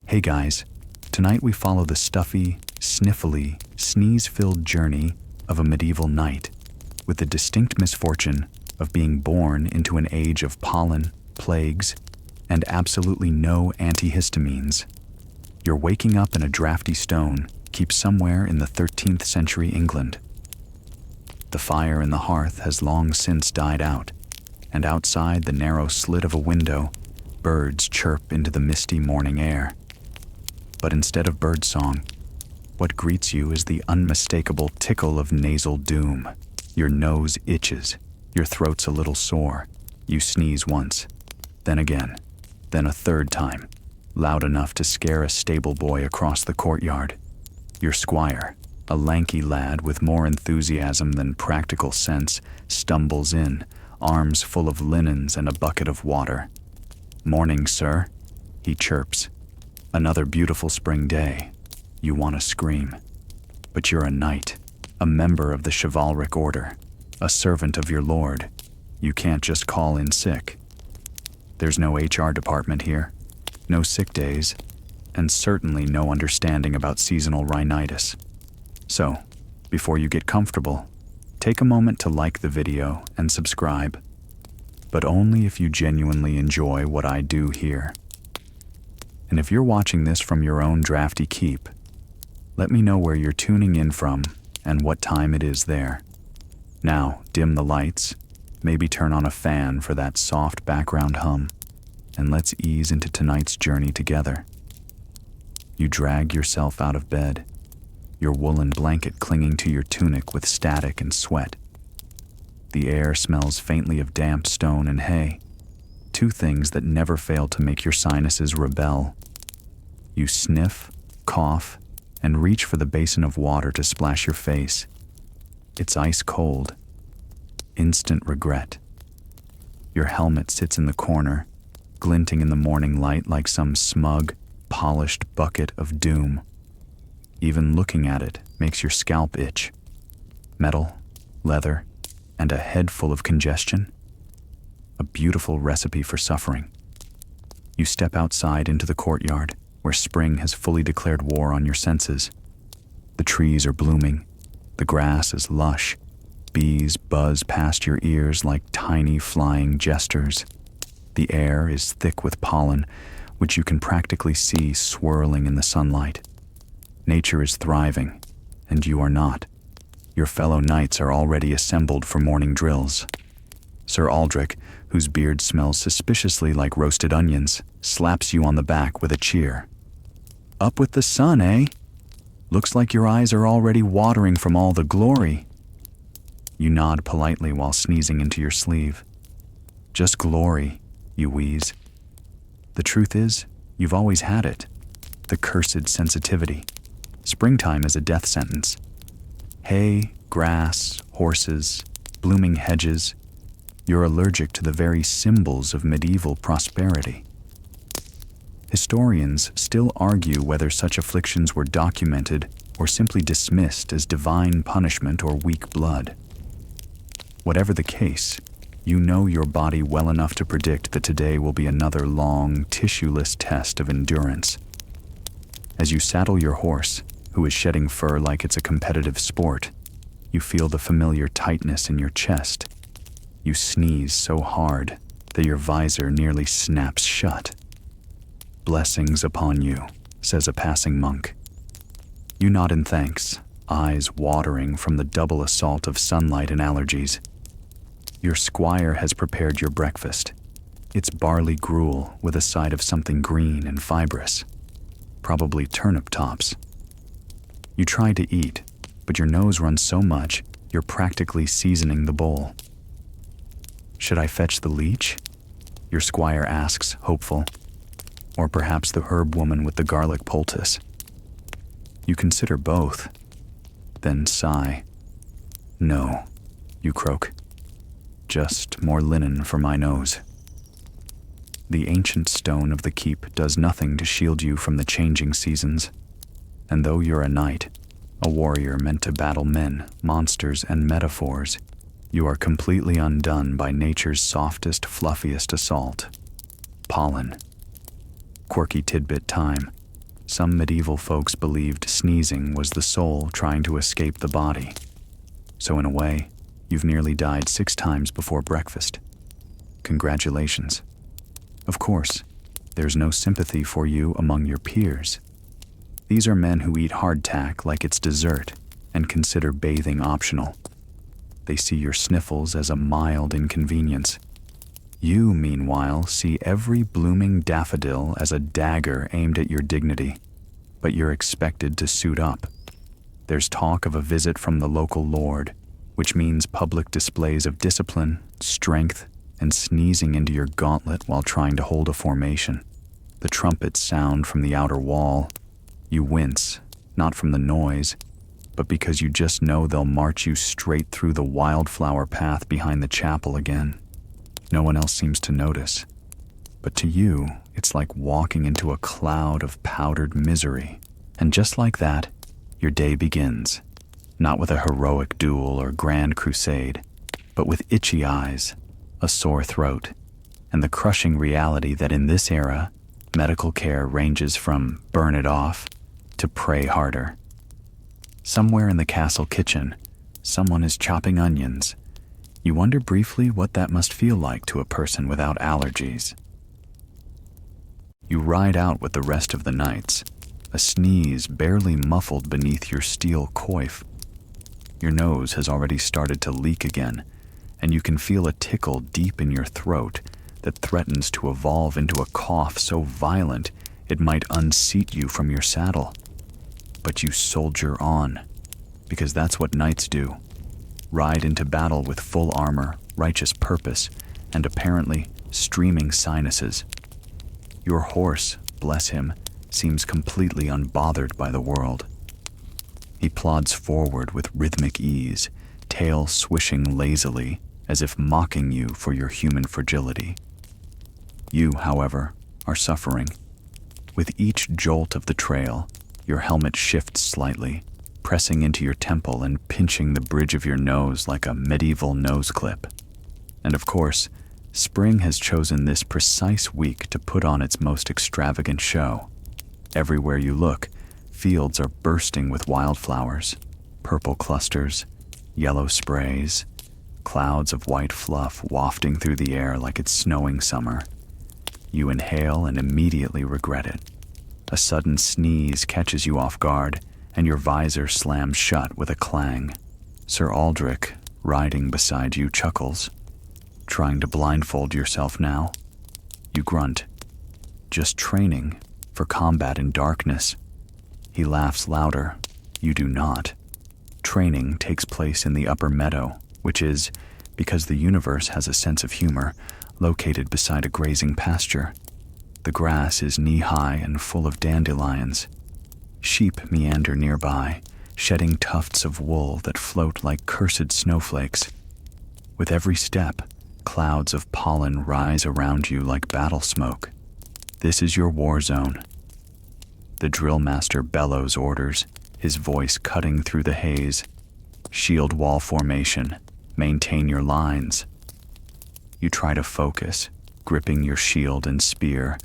Hey guys, tonight we follow the stuffy, sniffly, sneeze-filled journey of a medieval knight with the distinct misfortune of being born into an age of pollen, plagues, and absolutely no antihistamines. You're waking up in a drafty stone keep somewhere in the 13th century England. The fire in the hearth has long since died out, and outside the narrow slit of a window, birds chirp into the misty morning air. But instead of birdsong, what greets you is the unmistakable tickle of nasal doom. Your nose itches, your throat's a little sore. You sneeze once, then again, then a third time, loud enough to scare a stable boy across the courtyard. Your squire, a lanky lad with more enthusiasm than practical sense, stumbles in, arms full of linens and a bucket of water. "Morning, sir," he chirps. Another beautiful spring day. You want to scream. But you're a knight, a member of the chivalric order, a servant of your lord. You can't just call in sick. There's no HR department here, no sick days, and certainly no understanding about seasonal rhinitis. So, before you get comfortable, take a moment to like the video and subscribe, but only if you genuinely enjoy what I do here. And if you're watching this from your own drafty keep, let me know where you're tuning in from and what time it is there. Now, dim the lights, maybe turn on a fan for that soft background hum, and let's ease into tonight's journey together. You drag yourself out of bed, your woolen blanket clinging to your tunic with static and sweat. The air smells faintly of damp stone and hay, two things that never fail to make your sinuses rebel. You sniff, cough, and reach for the basin of water to splash your face. It's ice cold. Instant regret. Your helmet sits in the corner, glinting in the morning light like some smug, polished bucket of doom. Even looking at it makes your scalp itch. Metal, leather, and a head full of congestion. A beautiful recipe for suffering. You step outside into the courtyard, where spring has fully declared war on your senses. The trees are blooming, the grass is lush, bees buzz past your ears like tiny flying jesters. The air is thick with pollen, which you can practically see swirling in the sunlight. Nature is thriving, and you are not. Your fellow knights are already assembled for morning drills. Sir Aldrich, whose beard smells suspiciously like roasted onions, slaps you on the back with a cheer. "Up with the sun, eh? Looks like your eyes are already watering from all the glory." You nod politely while sneezing into your sleeve. "Just glory," you wheeze. The truth is, you've always had it. The cursed sensitivity. Springtime is a death sentence. Hay, grass, horses, blooming hedges. You're allergic to the very symbols of medieval prosperity. Historians still argue whether such afflictions were documented or simply dismissed as divine punishment or weak blood. Whatever the case, you know your body well enough to predict that today will be another long, tissueless test of endurance. As you saddle your horse, who is shedding fur like it's a competitive sport, you feel the familiar tightness in your chest. You sneeze so hard that your visor nearly snaps shut. "Blessings upon you," says a passing monk. You nod in thanks, eyes watering from the double assault of sunlight and allergies. Your squire has prepared your breakfast. It's barley gruel with a side of something green and fibrous, probably turnip tops. You try to eat, but your nose runs so much you're practically seasoning the bowl. "Should I fetch the leech?" your squire asks, hopeful. Or perhaps the herb woman with the garlic poultice. You consider both, then sigh. "No," you croak. "Just more linen for my nose." The ancient stone of the keep does nothing to shield you from the changing seasons. And though you're a knight, a warrior meant to battle men, monsters, and metaphors, you are completely undone by nature's softest, fluffiest assault. Pollen. Quirky tidbit time. Some medieval folks believed sneezing was the soul trying to escape the body. So in a way, you've nearly died 6 times before breakfast. Congratulations. Of course, there's no sympathy for you among your peers. These are men who eat hardtack like it's dessert and consider bathing optional. They see your sniffles as a mild inconvenience. You, meanwhile, see every blooming daffodil as a dagger aimed at your dignity, but you're expected to suit up. There's talk of a visit from the local lord, which means public displays of discipline, strength, and sneezing into your gauntlet while trying to hold a formation. The trumpets sound from the outer wall. You wince, not from the noise, but because you just know they'll march you straight through the wildflower path behind the chapel again. No one else seems to notice. But to you, it's like walking into a cloud of powdered misery. And just like that, your day begins. Not with a heroic duel or grand crusade, but with itchy eyes, a sore throat, and the crushing reality that in this era, medical care ranges from burn it off to pray harder. Somewhere in the castle kitchen, someone is chopping onions. You wonder briefly what that must feel like to a person without allergies. You ride out with the rest of the nights, a sneeze barely muffled beneath your steel coif. Your nose has already started to leak again, and you can feel a tickle deep in your throat that threatens to evolve into a cough so violent it might unseat you from your saddle. But you soldier on, because that's what knights do. Ride into battle with full armor, righteous purpose, and apparently streaming sinuses. Your horse, bless him, seems completely unbothered by the world. He plods forward with rhythmic ease, tail swishing lazily, as if mocking you for your human fragility. You, however, are suffering. With each jolt of the trail, your helmet shifts slightly, pressing into your temple and pinching the bridge of your nose like a medieval nose clip. And of course, spring has chosen this precise week to put on its most extravagant show. Everywhere you look, fields are bursting with wildflowers, purple clusters, yellow sprays, clouds of white fluff wafting through the air like it's snowing summer. You inhale and immediately regret it. A sudden sneeze catches you off guard, and your visor slams shut with a clang. Sir Aldrich, riding beside you, chuckles. Trying to blindfold yourself now? You grunt. Just training for combat in darkness. He laughs louder. You do not. Training takes place in the upper meadow, which is, because the universe has a sense of humor, located beside a grazing pasture. The grass is knee-high and full of dandelions. Sheep meander nearby, shedding tufts of wool that float like cursed snowflakes. With every step, clouds of pollen rise around you like battle smoke. This is your war zone. The drill master bellows orders, his voice cutting through the haze. Shield wall formation. Maintain your lines. You try to focus, gripping your shield and spear,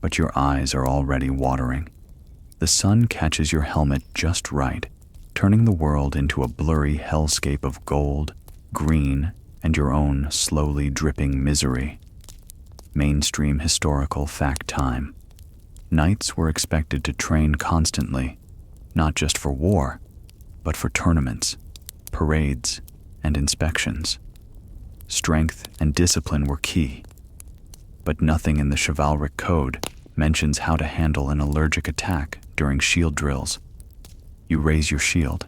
but your eyes are already watering. The sun catches your helmet just right, turning the world into a blurry hellscape of gold, green, and your own slowly dripping misery. Mainstream historical fact time. Knights were expected to train constantly, not just for war, but for tournaments, parades, and inspections. Strength and discipline were key, but nothing in the chivalric code mentions how to handle an allergic attack during shield drills. You raise your shield.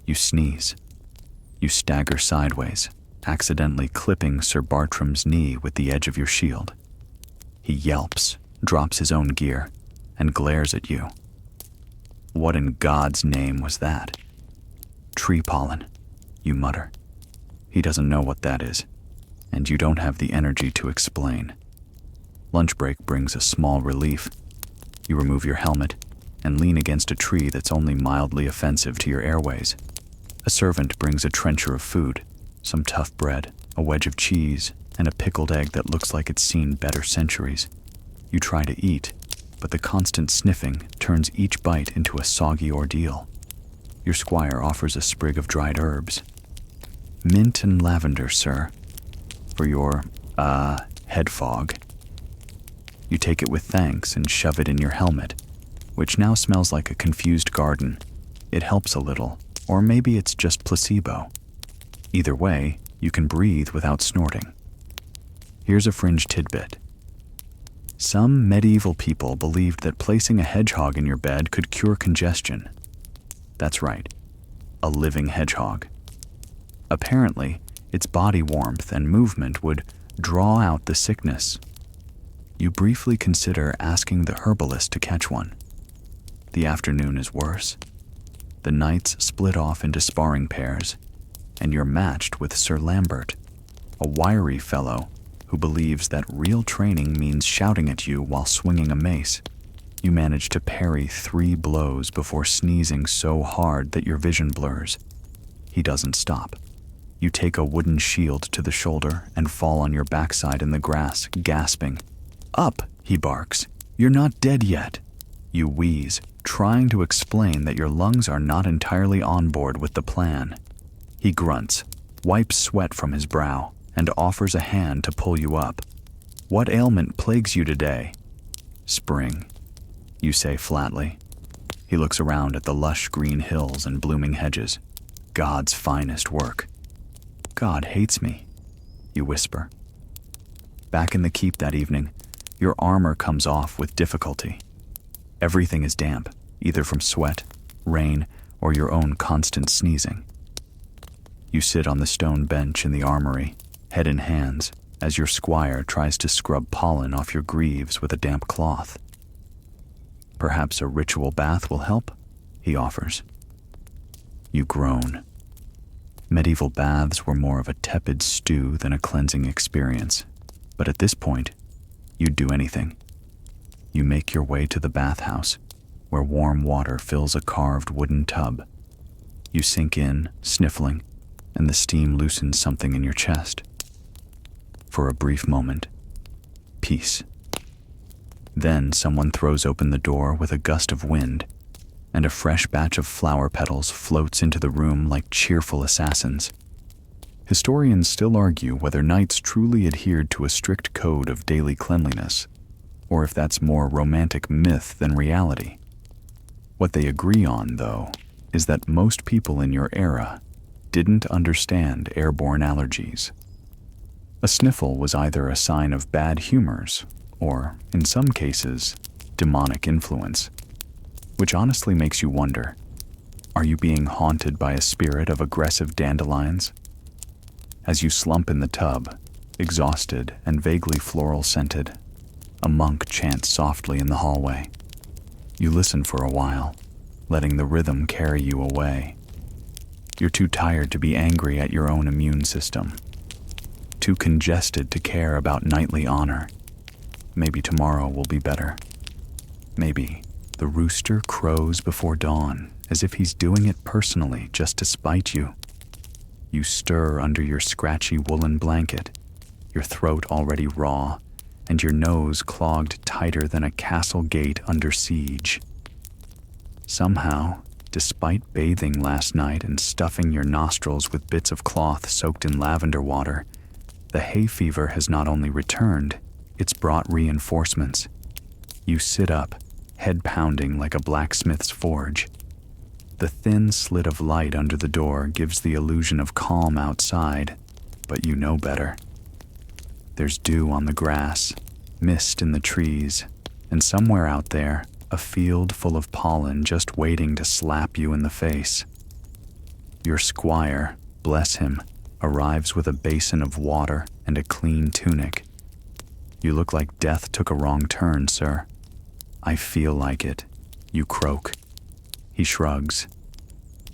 You sneeze. You stagger sideways, accidentally clipping Sir Bartram's knee with the edge of your shield. He yelps, drops his own gear, and glares at you. What in God's name was that? Tree pollen, you mutter. He doesn't know what that is, and you don't have the energy to explain. Lunch break brings a small relief. You remove your helmet and lean against a tree that's only mildly offensive to your airways. A servant brings a trencher of food, some tough bread, a wedge of cheese, and a pickled egg that looks like it's seen better centuries. You try to eat, but the constant sniffing turns each bite into a soggy ordeal. Your squire offers a sprig of dried herbs. Mint and lavender, sir, for your, head fog. You take it with thanks and shove it in your helmet, which now smells like a confused garden. It helps a little, or maybe it's just placebo. Either way, you can breathe without snorting. Here's a fringe tidbit. Some medieval people believed that placing a hedgehog in your bed could cure congestion. That's right, a living hedgehog. Apparently, its body warmth and movement would draw out the sickness. You briefly consider asking the herbalist to catch one. The afternoon is worse. The knights split off into sparring pairs, and you're matched with Sir Lambert, a wiry fellow who believes that real training means shouting at you while swinging a mace. You manage to parry 3 blows before sneezing so hard that your vision blurs. He doesn't stop. You take a wooden shield to the shoulder and fall on your backside in the grass, gasping. "Up," he barks. "You're not dead yet." You wheeze, trying to explain that your lungs are not entirely on board with the plan. He grunts, wipes sweat from his brow, and offers a hand to pull you up. "What ailment plagues you today?" "Spring," you say flatly. He looks around at the lush green hills and blooming hedges. "God's finest work." "God hates me," you whisper. Back in the keep that evening, your armor comes off with difficulty. Everything is damp, either from sweat, rain, or your own constant sneezing. You sit on the stone bench in the armory, head in hands, as your squire tries to scrub pollen off your greaves with a damp cloth. "Perhaps a ritual bath will help," he offers. You groan. Medieval baths were more of a tepid stew than a cleansing experience, but at this point, you'd do anything. You make your way to the bathhouse, where warm water fills a carved wooden tub. You sink in, sniffling, and the steam loosens something in your chest. For a brief moment, peace. Then someone throws open the door with a gust of wind, and a fresh batch of flower petals floats into the room like cheerful assassins. Historians still argue whether knights truly adhered to a strict code of daily cleanliness, or if that's more romantic myth than reality. What they agree on, though, is that most people in your era didn't understand airborne allergies. A sniffle was either a sign of bad humors, or, in some cases, demonic influence. Which honestly makes you wonder, are you being haunted by a spirit of aggressive dandelions? As you slump in the tub, exhausted and vaguely floral-scented, a monk chants softly in the hallway. You listen for a while, letting the rhythm carry you away. You're too tired to be angry at your own immune system, too congested to care about knightly honor. Maybe tomorrow will be better. Maybe the rooster crows before dawn, as if he's doing it personally just to spite you. You stir under your scratchy woolen blanket, your throat already raw, and your nose clogged tighter than a castle gate under siege. Somehow, despite bathing last night and stuffing your nostrils with bits of cloth soaked in lavender water, the hay fever has not only returned, it's brought reinforcements. You sit up, head pounding like a blacksmith's forge. The thin slit of light under the door gives the illusion of calm outside, but you know better. There's dew on the grass, mist in the trees, and somewhere out there, a field full of pollen just waiting to slap you in the face. Your squire, bless him, arrives with a basin of water and a clean tunic. "You look like death took a wrong turn, sir." "I feel like it," you croak. He shrugs.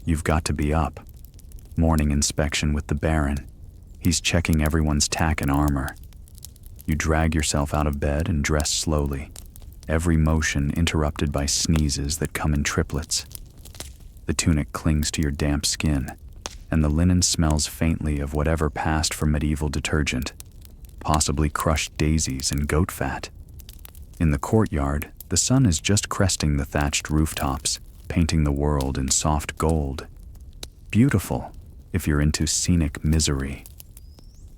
"You've got to be up." Morning inspection with the Baron. He's checking everyone's tack and armor. You drag yourself out of bed and dress slowly, every motion interrupted by sneezes that come in triplets. The tunic clings to your damp skin, and the linen smells faintly of whatever passed for medieval detergent, possibly crushed daisies and goat fat. In the courtyard, The sun is just cresting the thatched rooftops, painting the world in soft gold. Beautiful, if you're into scenic misery.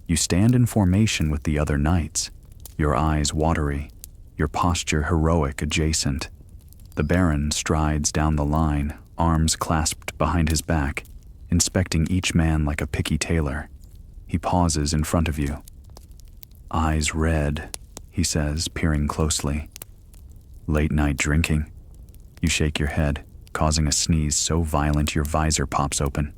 You stand in formation with the other knights, your eyes watery, your posture heroic adjacent. The Baron strides down the line, arms clasped behind his back, inspecting each man like a picky tailor. He pauses in front of you. Eyes red, he says, peering closely. Late night drinking? You shake your head, causing a sneeze so violent your visor pops open.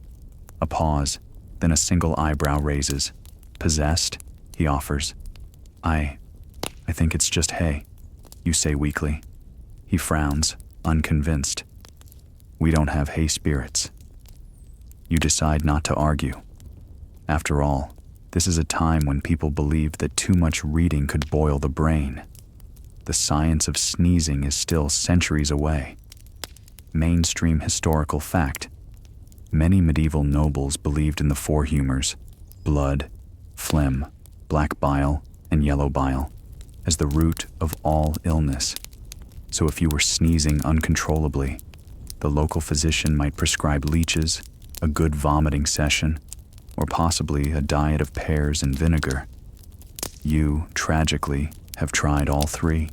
A pause, then a single eyebrow raises. Possessed? He offers. I think it's just hay, you say weakly. He frowns, unconvinced. We don't have hay spirits. You decide not to argue. After all, this is a time when people believe that too much reading could boil the brain. The science of sneezing is still centuries away. Mainstream historical fact. Many medieval nobles believed in the four humors, blood, phlegm, black bile, and yellow bile, as the root of all illness. So if you were sneezing uncontrollably, the local physician might prescribe leeches, a good vomiting session, or possibly a diet of pears and vinegar. You, tragically, have tried all three.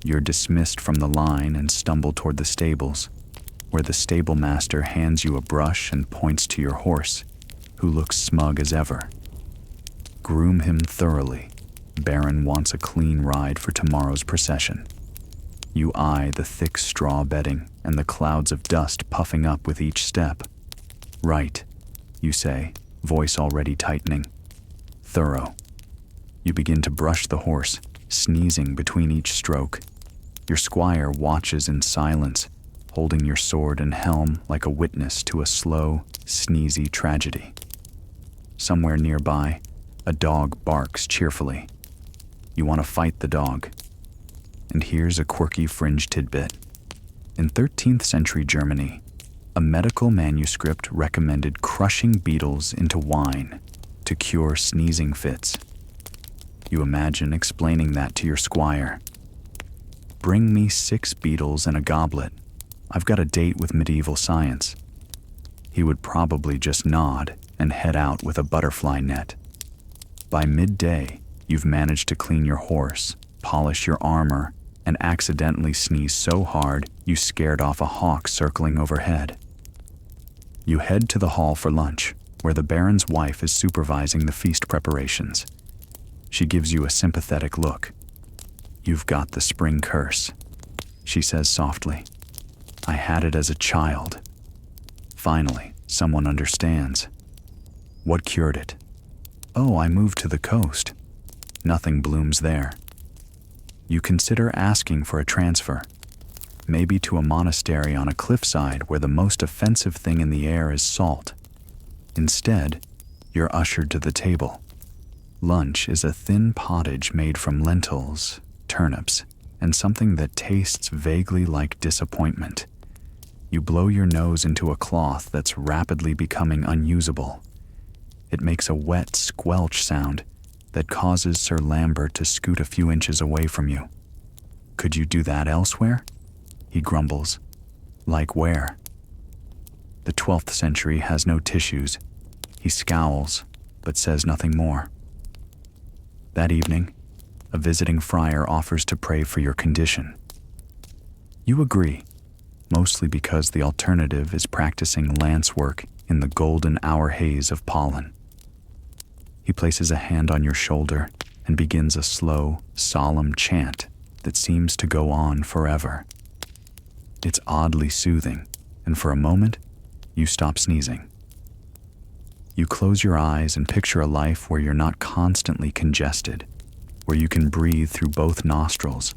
You're dismissed from the line and stumble toward the stables, where the stable master hands you a brush and points to your horse, who looks smug as ever. Groom him thoroughly. Baron wants a clean ride for tomorrow's procession. You eye the thick straw bedding and the clouds of dust puffing up with each step. Right, you say, voice already tightening. Thorough. You begin to brush the horse, sneezing between each stroke. Your squire watches in silence, holding your sword and helm like a witness to a slow, sneezy tragedy. Somewhere nearby, a dog barks cheerfully. You want to fight the dog. And here's a quirky fringe tidbit. In 13th century Germany, a medical manuscript recommended crushing beetles into wine to cure sneezing fits. You imagine explaining that to your squire. Bring me 6 beetles and a goblet. I've got a date with medieval science. He would probably just nod and head out with a butterfly net. By midday, you've managed to clean your horse, polish your armor, and accidentally sneeze so hard you scared off a hawk circling overhead. You head to the hall for lunch, where the Baron's wife is supervising the feast preparations. She gives you a sympathetic look. You've got the spring curse, she says softly. I had it as a child. Finally, someone understands. What cured it? Oh, I moved to the coast. Nothing blooms there. You consider asking for a transfer, maybe to a monastery on a cliffside where the most offensive thing in the air is salt. Instead, you're ushered to the table. Lunch is a thin pottage made from lentils, turnips, and something that tastes vaguely like disappointment. You blow your nose into a cloth that's rapidly becoming unusable. It makes a wet squelch sound that causes Sir Lambert to scoot a few inches away from you. Could you do that elsewhere? He grumbles. Like where? The 12th century has no tissues. He scowls, but says nothing more. That evening, a visiting friar offers to pray for your condition. You agree, mostly because the alternative is practicing lance work in the golden hour haze of pollen. He places a hand on your shoulder and begins a slow, solemn chant that seems to go on forever. It's oddly soothing, and for a moment, you stop sneezing. You close your eyes and picture a life where you're not constantly congested, where you can breathe through both nostrils,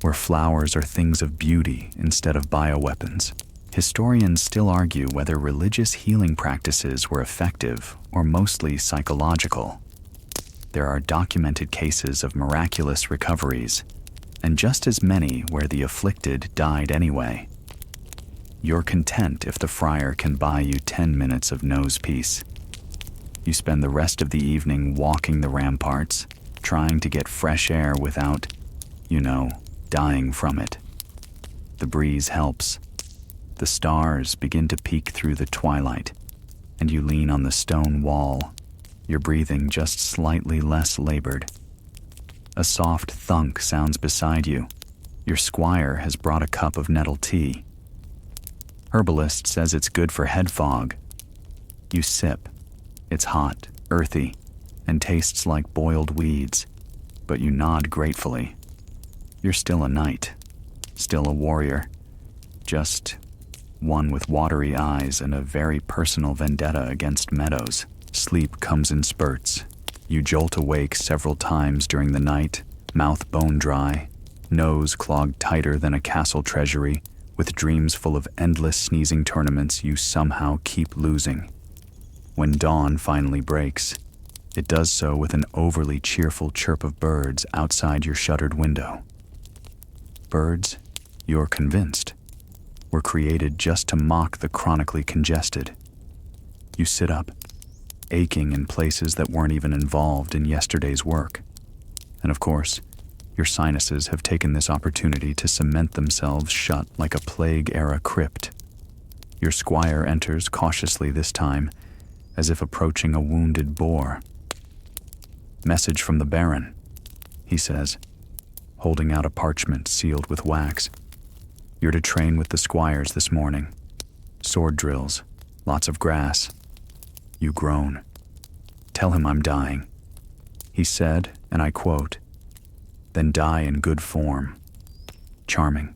where flowers are things of beauty instead of bioweapons. Historians still argue whether religious healing practices were effective or mostly psychological. There are documented cases of miraculous recoveries, and just as many where the afflicted died anyway. You're content if the friar can buy you 10 minutes of nose peace. You spend the rest of the evening walking the ramparts, trying to get fresh air without, dying from it. The breeze helps. The stars begin to peek through the twilight, and you lean on the stone wall, your breathing just slightly less labored. A soft thunk sounds beside you. Your squire has brought a cup of nettle tea. Herbalist says it's good for head fog. You sip. It's hot, earthy, and tastes like boiled weeds, but you nod gratefully. You're still a knight, still a warrior, just one with watery eyes and a very personal vendetta against meadows. Sleep comes in spurts. You jolt awake several times during the night, mouth bone dry, nose clogged tighter than a castle treasury, with dreams full of endless sneezing tournaments you somehow keep losing. When dawn finally breaks, it does so with an overly cheerful chirp of birds outside your shuttered window. Birds, you're convinced, were created just to mock the chronically congested. You sit up, aching in places that weren't even involved in yesterday's work. And of course, your sinuses have taken this opportunity to cement themselves shut like a plague-era crypt. Your squire enters cautiously this time, as if approaching a wounded boar. "Message from the Baron," he says, holding out a parchment sealed with wax. "You're to train with the squires this morning. Sword drills, lots of grass." You groan. "Tell him I'm dying." He said, and I quote, "Then die in good form." Charming.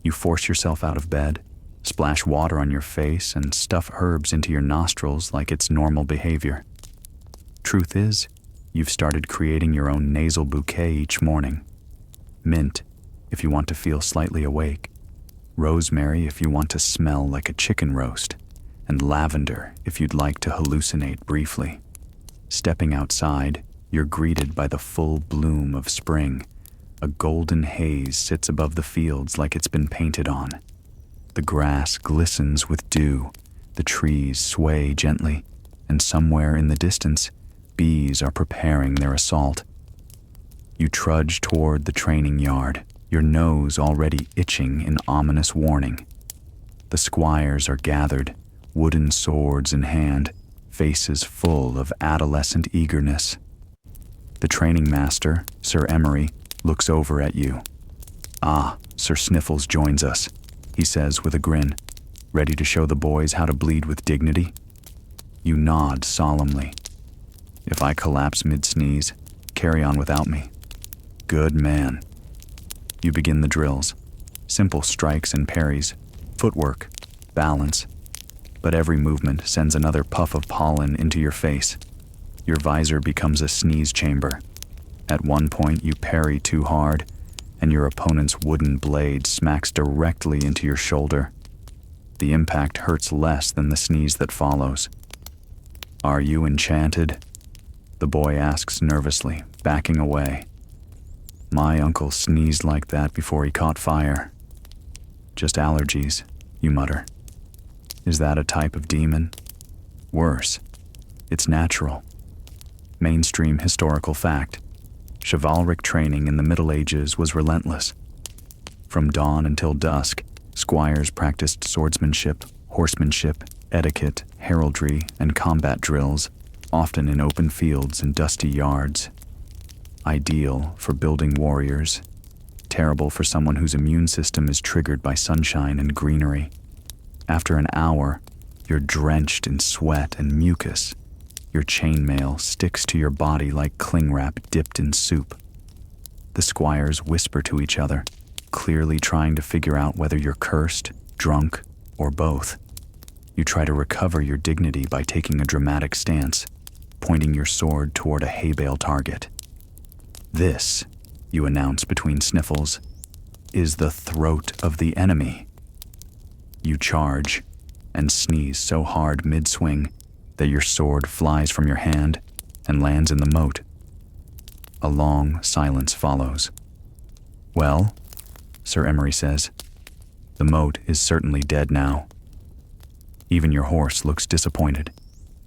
You force yourself out of bed, splash water on your face, and stuff herbs into your nostrils like it's normal behavior. Truth is, you've started creating your own nasal bouquet each morning. Mint, if you want to feel slightly awake. Rosemary if you want to smell like a chicken roast. And lavender if you'd like to hallucinate briefly. Stepping outside, you're greeted by the full bloom of spring. A golden haze sits above the fields like it's been painted on. The grass glistens with dew, the trees sway gently, and somewhere in the distance, bees are preparing their assault. You trudge toward the training yard, your nose already itching in ominous warning. The squires are gathered, wooden swords in hand, faces full of adolescent eagerness. The training master, Sir Emery, looks over at you. "Ah, Sir Sniffles joins us," he says with a grin, "ready to show the boys how to bleed with dignity?" You nod solemnly. "If I collapse mid-sneeze, carry on without me." "Good man." You begin the drills. Simple strikes and parries, footwork, balance. But every movement sends another puff of pollen into your face. Your visor becomes a sneeze chamber. At one point you parry too hard, and your opponent's wooden blade smacks directly into your shoulder. The impact hurts less than the sneeze that follows. "Are you enchanted?" the boy asks nervously, backing away. "My uncle sneezed like that before he caught fire." "Just allergies," you mutter. "Is that a type of demon?" "Worse. It's natural." Mainstream historical fact. Chivalric training in the Middle Ages was relentless. From dawn until dusk, squires practiced swordsmanship, horsemanship, etiquette, heraldry, and combat drills, often in open fields and dusty yards. Ideal for building warriors, terrible for someone whose immune system is triggered by sunshine and greenery. After an hour, you're drenched in sweat and mucus. Your chainmail sticks to your body like cling wrap dipped in soup. The squires whisper to each other, clearly trying to figure out whether you're cursed, drunk, or both. You try to recover your dignity by taking a dramatic stance, pointing your sword toward a hay bale target. "This," you announce between sniffles, "is the throat of the enemy." You charge, and sneeze so hard mid-swing that your sword flies from your hand and lands in the moat. A long silence follows. "Well," Sir Emery says, "the moat is certainly dead now." Even your horse looks disappointed.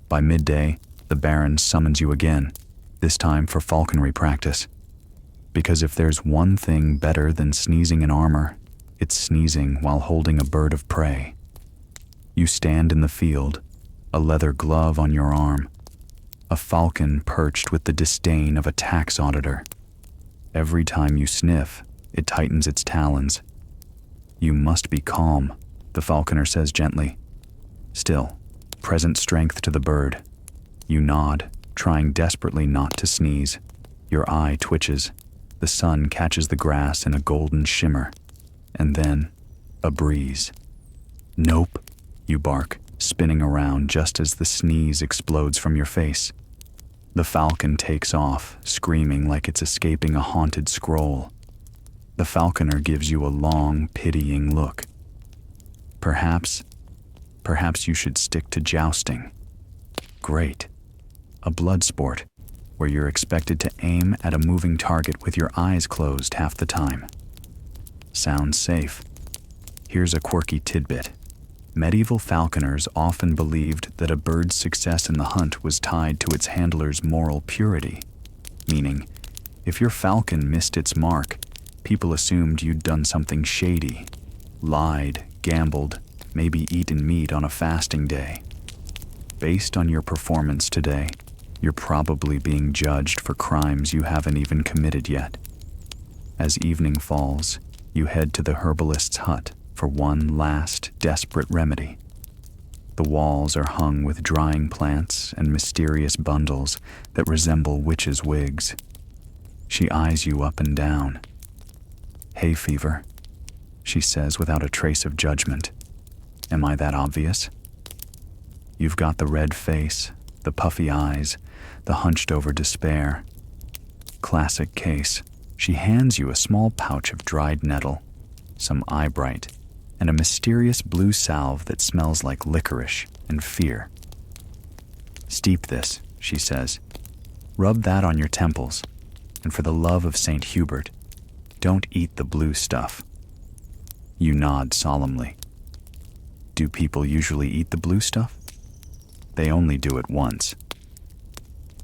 By midday, the Baron summons you again, this time for falconry practice. Because if there's one thing better than sneezing in armor, it's sneezing while holding a bird of prey. You stand in the field, a leather glove on your arm, a falcon perched with the disdain of a tax auditor. Every time you sniff, it tightens its talons. You must be calm, the falconer says gently. Still, present strength to the bird. You nod, trying desperately not to sneeze. Your eye twitches. The sun catches the grass in a golden shimmer. And then, a breeze. Nope, you bark, spinning around just as the sneeze explodes from your face. The falcon takes off, screaming like it's escaping a haunted scroll. The falconer gives you a long, pitying look. Perhaps you should stick to jousting. Great. A blood sport, where you're expected to aim at a moving target with your eyes closed half the time. Sounds safe. Here's a quirky tidbit. Medieval falconers often believed that a bird's success in the hunt was tied to its handler's moral purity, meaning, if your falcon missed its mark, people assumed you'd done something shady, lied, gambled, maybe eaten meat on a fasting day. Based on your performance today, you're probably being judged for crimes you haven't even committed yet. As evening falls, you head to the herbalist's hut for one last desperate remedy. The walls are hung with drying plants and mysterious bundles that resemble witches' wigs. She eyes you up and down. "Hay fever," she says without a trace of judgment. Am I that obvious? You've got the red face, the puffy eyes, the hunched-over despair. Classic case. She hands you a small pouch of dried nettle, some eyebright, and a mysterious blue salve that smells like licorice and fear. "Steep this," she says. "Rub that on your temples, and for the love of St. Hubert, don't eat the blue stuff." You nod solemnly. Do people usually eat the blue stuff? They only do it once.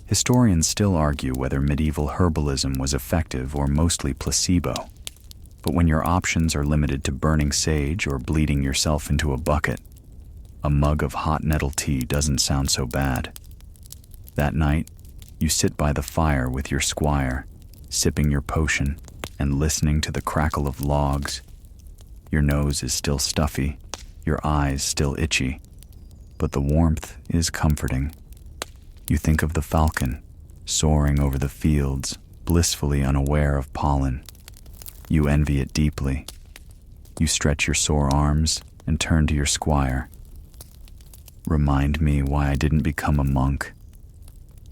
Historians still argue whether medieval herbalism was effective or mostly placebo. But when your options are limited to burning sage or bleeding yourself into a bucket, a mug of hot nettle tea doesn't sound so bad. That night, you sit by the fire with your squire, sipping your potion and listening to the crackle of logs. Your nose is still stuffy, your eyes still itchy, but the warmth is comforting. You think of the falcon, soaring over the fields, blissfully unaware of pollen. You envy it deeply. You stretch your sore arms and turn to your squire. "Remind me why I didn't become a monk.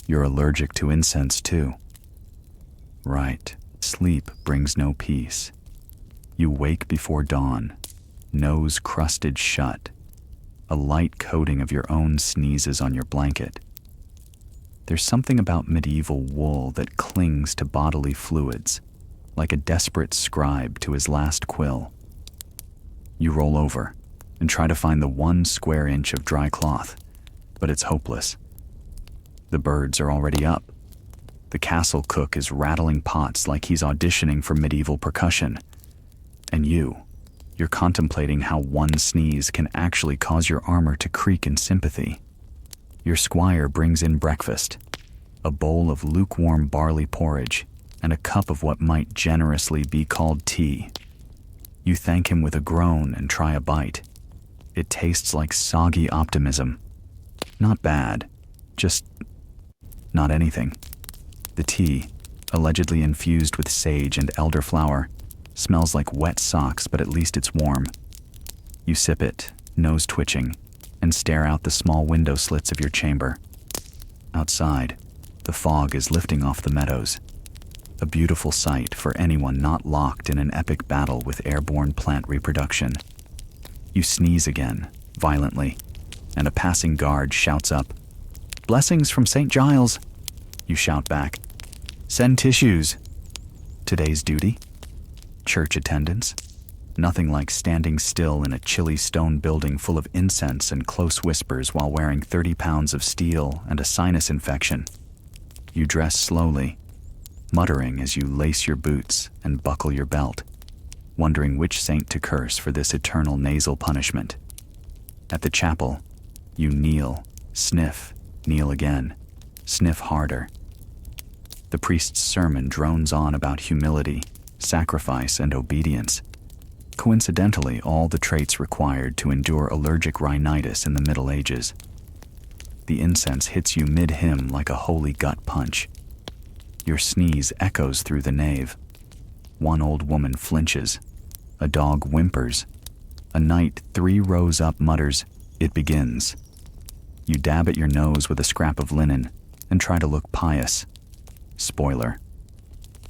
You're allergic to incense too." "Right, sleep brings no peace." You wake before dawn, nose crusted shut, a light coating of your own sneezes on your blanket. There's something about medieval wool that clings to bodily fluids, like a desperate scribe to his last quill. You roll over and try to find the 1 square inch of dry cloth, but it's hopeless. The birds are already up. The castle cook is rattling pots like he's auditioning for medieval percussion. And you're contemplating how one sneeze can actually cause your armor to creak in sympathy. Your squire brings in breakfast, a bowl of lukewarm barley porridge, and a cup of what might generously be called tea. You thank him with a groan and try a bite. It tastes like soggy optimism. Not bad, just not anything. The tea, allegedly infused with sage and elderflower, smells like wet socks, but at least it's warm. You sip it, nose twitching, and stare out the small window slits of your chamber. Outside, the fog is lifting off the meadows. A beautiful sight for anyone not locked in an epic battle with airborne plant reproduction. You sneeze again, violently, and a passing guard shouts up, "Blessings from St. Giles!" You shout back, "Send tissues!" Today's duty? Church attendance? Nothing like standing still in a chilly stone building full of incense and close whispers while wearing 30 pounds of steel and a sinus infection. You dress slowly, muttering as you lace your boots and buckle your belt, wondering which saint to curse for this eternal nasal punishment. At the chapel, you kneel, sniff, kneel again, sniff harder. The priest's sermon drones on about humility, sacrifice, and obedience. Coincidentally, all the traits required to endure allergic rhinitis in the Middle Ages. The incense hits you mid-hymn like a holy gut punch. Your sneeze echoes through the nave. One old woman flinches. A dog whimpers. A knight 3 rows up mutters, "It begins." You dab at your nose with a scrap of linen and try to look pious. Spoiler: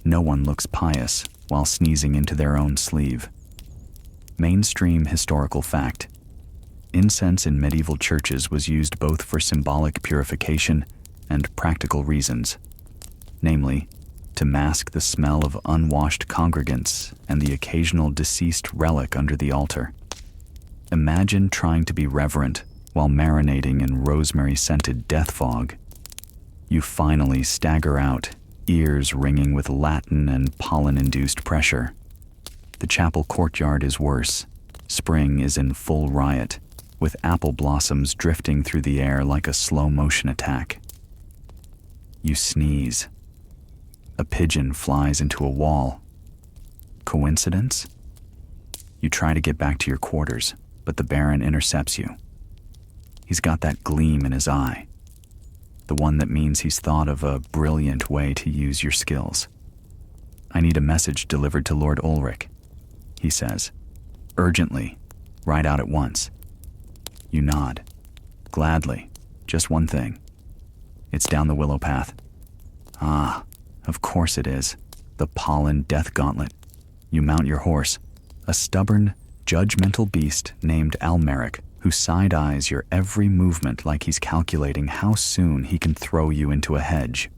no one looks pious while sneezing into their own sleeve. Mainstream historical fact: incense in medieval churches was used both for symbolic purification and practical reasons, namely, to mask the smell of unwashed congregants and the occasional deceased relic under the altar. Imagine trying to be reverent while marinating in rosemary-scented death fog. You finally stagger out, ears ringing with Latin and pollen-induced pressure. The chapel courtyard is worse. Spring is in full riot, with apple blossoms drifting through the air like a slow-motion attack. You sneeze. A pigeon flies into a wall. Coincidence? You try to get back to your quarters, but the Baron intercepts you. He's got that gleam in his eye, the one that means he's thought of a brilliant way to use your skills. "I need a message delivered to Lord Ulrich," he says. "Urgently. Ride out at once." You nod. "Gladly. Just one thing." "It's down the willow path." "Ah, of course it is. The pollen death gauntlet." You mount your horse, a stubborn, judgmental beast named Almeric, who side-eyes your every movement like he's calculating how soon he can throw you into a hedge.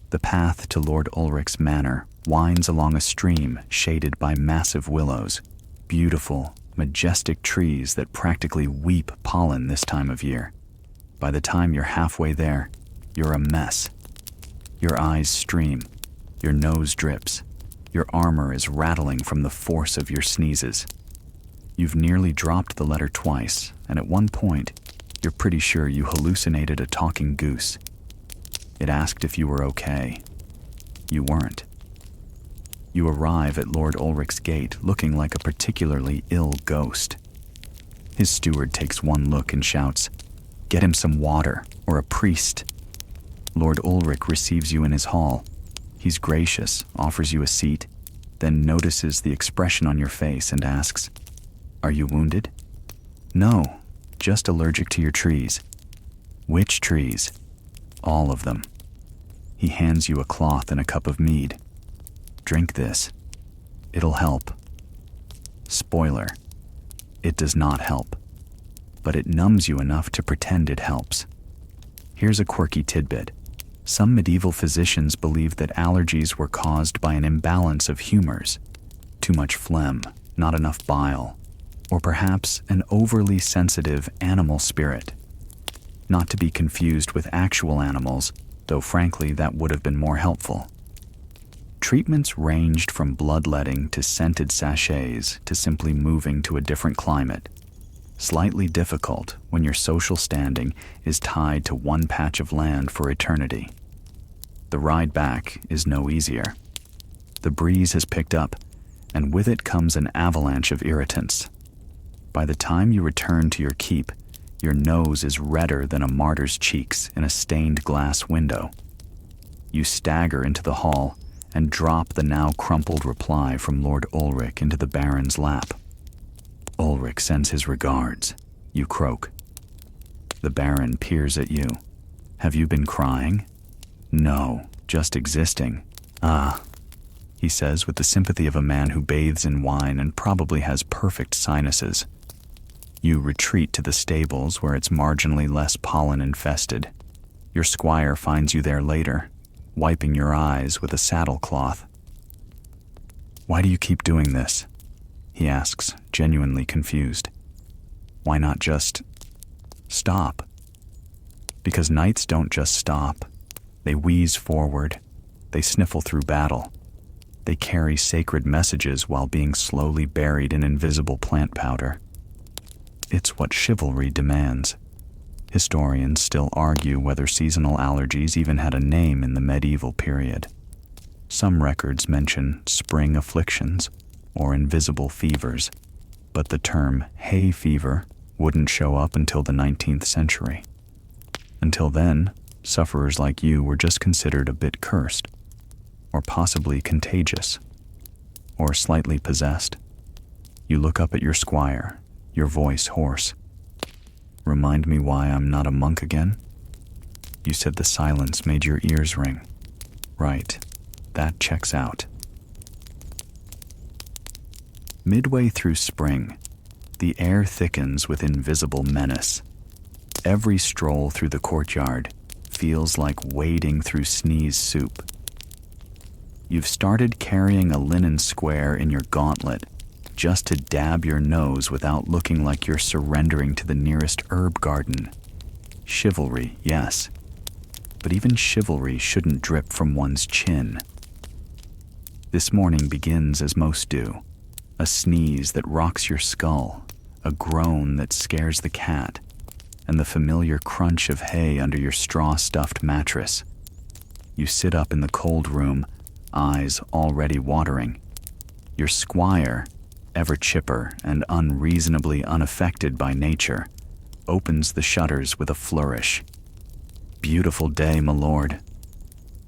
The path to Lord Ulrich's manor winds along a stream shaded by massive willows, beautiful, majestic trees that practically weep pollen this time of year. By the time you're halfway there, you're a mess. Your eyes stream, your nose drips, your armor is rattling from the force of your sneezes. You've nearly dropped the letter twice, and at one point, you're pretty sure you hallucinated a talking goose. It asked if you were okay. You weren't. You arrive at Lord Ulrich's gate looking like a particularly ill ghost. His steward takes one look and shouts, "Get him some water, or a priest." Lord Ulrich receives you in his hall. He's gracious, offers you a seat, then notices the expression on your face and asks, "Are you wounded?" "No, just allergic to your trees." "Which trees?" "All of them." He hands you a cloth and a cup of mead. "Drink this. It'll help." Spoiler: it does not help, but it numbs you enough to pretend it helps. Here's a quirky tidbit. Some medieval physicians believed that allergies were caused by an imbalance of humors, too much phlegm, not enough bile, or perhaps an overly sensitive animal spirit. Not to be confused with actual animals, though frankly that would have been more helpful. Treatments ranged from bloodletting to scented sachets to simply moving to a different climate. Slightly difficult when your social standing is tied to one patch of land for eternity. The ride back is no easier. The breeze has picked up, and with it comes an avalanche of irritants. By the time you return to your keep, your nose is redder than a martyr's cheeks in a stained glass window. You stagger into the hall and drop the now crumpled reply from Lord Ulrich into the Baron's lap. "Ulrich sends his regards," you croak. The Baron peers at you. "Have you been crying?" "No, just existing." "Ah," he says with the sympathy of a man who bathes in wine and probably has perfect sinuses. You retreat to the stables where it's marginally less pollen-infested. Your squire finds you there later, wiping your eyes with a saddlecloth. "Why do you keep doing this?" he asks, genuinely confused. "Why not just stop?" Because knights don't just stop. They wheeze forward, They sniffle through battle. They carry sacred messages while being slowly buried in invisible plant powder. It's what chivalry demands. Historians still argue whether seasonal allergies even had a name in the medieval period. Some records mention spring afflictions or invisible fevers, but the term hay fever wouldn't show up until the 19th century. Until then, sufferers like you were just considered a bit cursed, or possibly contagious, or slightly possessed. You look up at your squire, your voice hoarse. Remind me why I'm not a monk again? You said the silence made your ears ring. Right, that checks out. Midway through spring, the air thickens with invisible menace. Every stroll through the courtyard feels like wading through sneeze soup. You've started carrying a linen square in your gauntlet just to dab your nose without looking like you're surrendering to the nearest herb garden. Chivalry, yes, but even chivalry shouldn't drip from one's chin. This morning begins as most do, a sneeze that rocks your skull, a groan that scares the cat, and the familiar crunch of hay under your straw-stuffed mattress. You sit up in the cold room, eyes already watering. Your squire, ever chipper and unreasonably unaffected by nature, opens the shutters with a flourish. Beautiful day, my lord.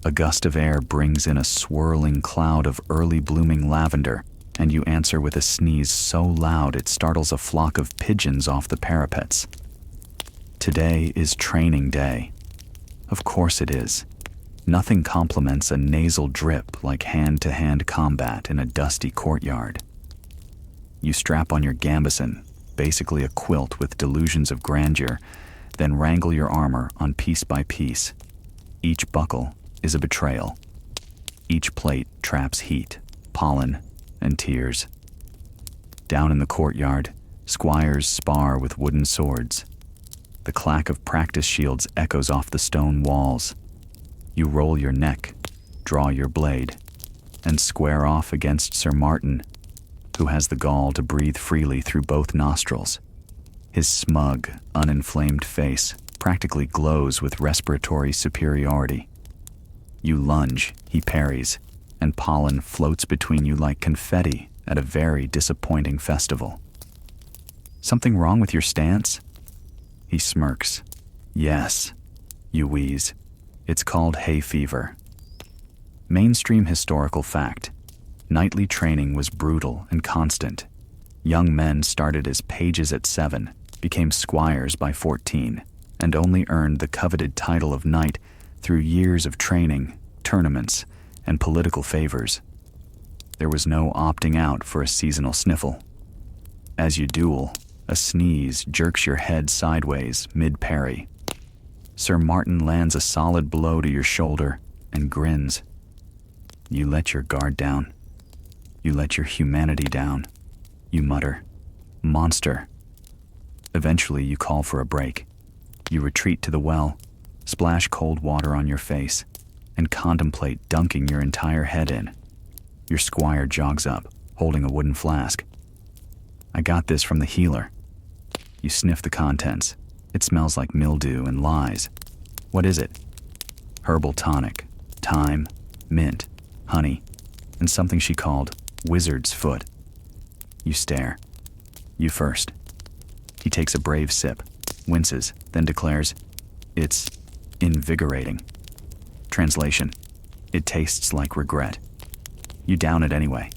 A gust of air brings in a swirling cloud of early blooming lavender, and you answer with a sneeze so loud it startles a flock of pigeons off the parapets. Today is training day. Of course it is. Nothing complements a nasal drip like hand-to-hand combat in a dusty courtyard. You strap on your gambeson, basically a quilt with delusions of grandeur, then wrangle your armor on piece by piece. Each buckle is a betrayal. Each plate traps heat, pollen, and tears. Down in the courtyard, squires spar with wooden swords. The clack of practice shields echoes off the stone walls. You roll your neck, draw your blade, and square off against Sir Martin, who has the gall to breathe freely through both nostrils. His smug, uninflamed face practically glows with respiratory superiority. You lunge, he parries, and pollen floats between you like confetti at a very disappointing festival. Something wrong with your stance? He smirks. Yes, you wheeze. It's called hay fever. Mainstream historical fact. Nightly training was brutal and constant. Young men started as pages at 7, became squires by 14, and only earned the coveted title of knight through years of training, tournaments, and political favors. There was no opting out for a seasonal sniffle. As you duel, a sneeze jerks your head sideways mid-parry. Sir Martin lands a solid blow to your shoulder and grins. You let your guard down. You let your humanity down. You mutter, "Monster." Eventually, you call for a break. You retreat to the well, splash cold water on your face, and contemplate dunking your entire head in. Your squire jogs up, holding a wooden flask. "I got this from the healer." You sniff the contents. It smells like mildew and lies. What is it? Herbal tonic, thyme, mint, honey, and something she called wizard's foot. You stare. You first. He takes a brave sip, winces, then declares, "It's invigorating." Translation: it tastes like regret. You down it anyway.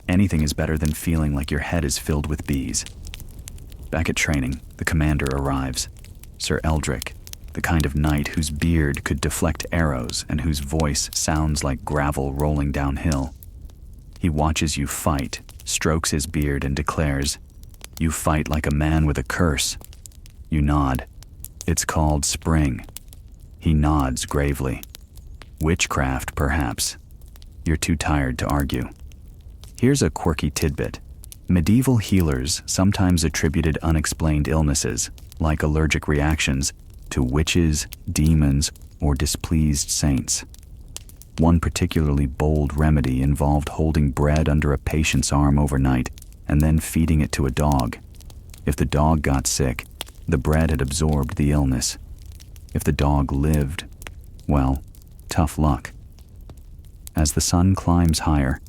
Anything is better than feeling like your head is filled with bees. Back at training, the commander arrives. Sir Eldrick, the kind of knight whose beard could deflect arrows and whose voice sounds like gravel rolling downhill. He watches you fight, strokes his beard, and declares, "You fight like a man with a curse." You nod. "It's called spring." He nods gravely. "Witchcraft, perhaps." You're too tired to argue. Here's a quirky tidbit. Medieval healers sometimes attributed unexplained illnesses, like allergic reactions, to witches, demons, or displeased saints. One particularly bold remedy involved holding bread under a patient's arm overnight and then feeding it to a dog. If the dog got sick, the bread had absorbed the illness. If the dog lived, well, tough luck. As the sun climbs higher,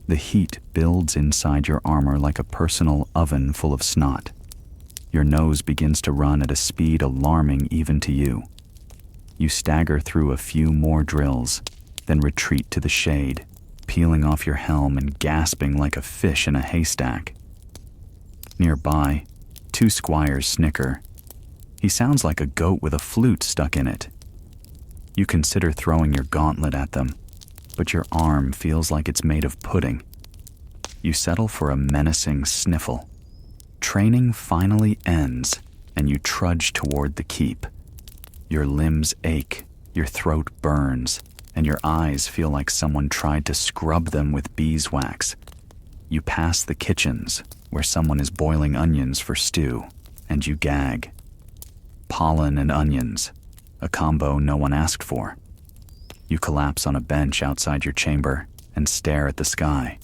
the heat builds inside your armor like a personal oven full of snot. Your nose begins to run at a speed alarming even to you. You stagger through a few more drills, then retreat to the shade, peeling off your helm and gasping like a fish in a haystack. Nearby, two squires snicker. He sounds like a goat with a flute stuck in it. You consider throwing your gauntlet at them, but your arm feels like it's made of pudding. You settle for a menacing sniffle. Training finally ends, and you trudge toward the keep. Your limbs ache, your throat burns, and your eyes feel like someone tried to scrub them with beeswax. You pass the kitchens, where someone is boiling onions for stew, and you gag. Pollen and onions, a combo no one asked for. You collapse on a bench outside your chamber and stare at the sky.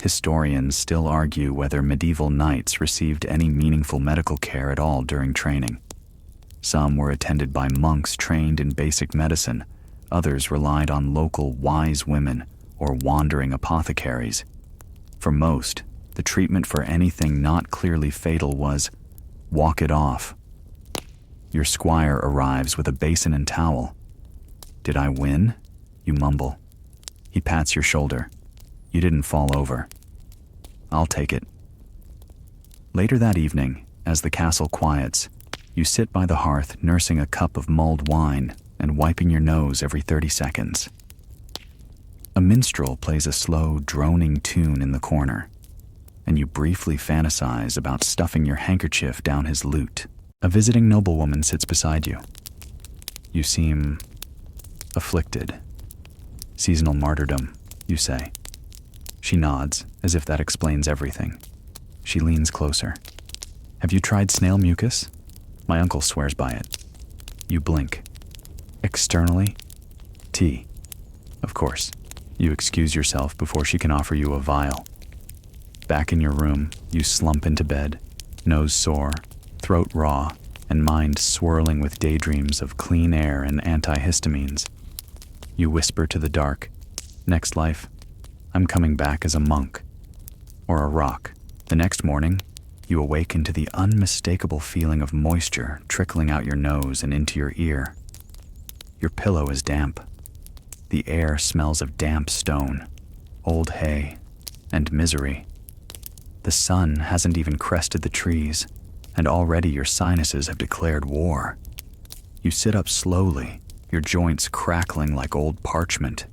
Historians still argue whether medieval knights received any meaningful medical care at all during training. Some were attended by monks trained in basic medicine, others relied on local wise women or wandering apothecaries. For most, the treatment for anything not clearly fatal was, walk it off. Your squire arrives with a basin and towel. Did I win? You mumble. He pats your shoulder. You didn't fall over. I'll take it. Later that evening, as the castle quiets, you sit by the hearth nursing a cup of mulled wine and wiping your nose every 30 seconds. A minstrel plays a slow, droning tune in the corner, and you briefly fantasize about stuffing your handkerchief down his lute. A visiting noblewoman sits beside you. You seem afflicted. Seasonal martyrdom, you say. She nods, as if that explains everything. She leans closer. Have you tried snail mucus? My uncle swears by it. You blink. Externally? Tea. Of course. You excuse yourself before she can offer you a vial. Back in your room, you slump into bed, nose sore, throat raw, and mind swirling with daydreams of clean air and antihistamines. You whisper to the dark, next life, I'm coming back as a monk. Or a rock. The next morning, you awaken to the unmistakable feeling of moisture trickling out your nose and into your ear. Your pillow is damp. The air smells of damp stone, old hay, and misery. The sun hasn't even crested the trees, and already your sinuses have declared war. You sit up slowly, your joints crackling like old parchment.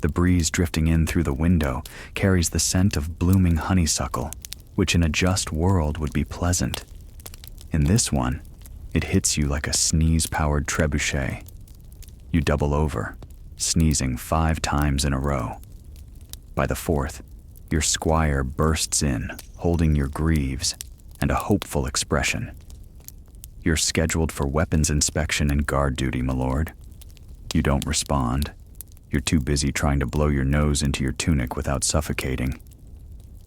The breeze drifting in through the window carries the scent of blooming honeysuckle, which in a just world would be pleasant. In this one, it hits you like a sneeze-powered trebuchet. You double over, sneezing 5 times in a row. By the 4th, your squire bursts in, holding your greaves, and a hopeful expression. You're scheduled for weapons inspection and guard duty, my lord. You don't respond. You're too busy trying to blow your nose into your tunic without suffocating.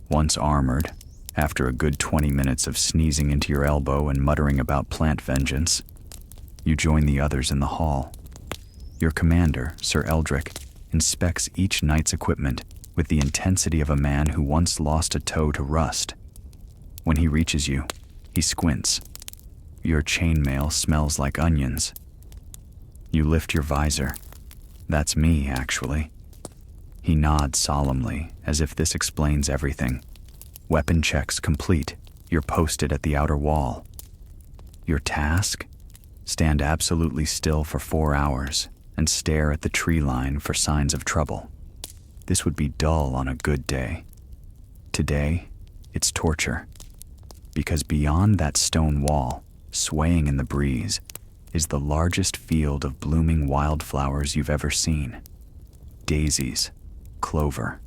Once armored, after a good 20 minutes of sneezing into your elbow and muttering about plant vengeance, you join the others in the hall. Your commander, Sir Eldrick, inspects each knight's equipment with the intensity of a man who once lost a toe to rust. When he reaches you, he squints. Your chainmail smells like onions. You lift your visor. That's me, actually. He nods solemnly, as if this explains everything. Weapon checks complete. You're posted at the outer wall. Your task? Stand absolutely still for 4 hours and stare at the tree line for signs of trouble. This would be dull on a good day. Today, it's torture. Because beyond that stone wall, swaying in the breeze, is the largest field of blooming wildflowers you've ever seen. Daisies, clover,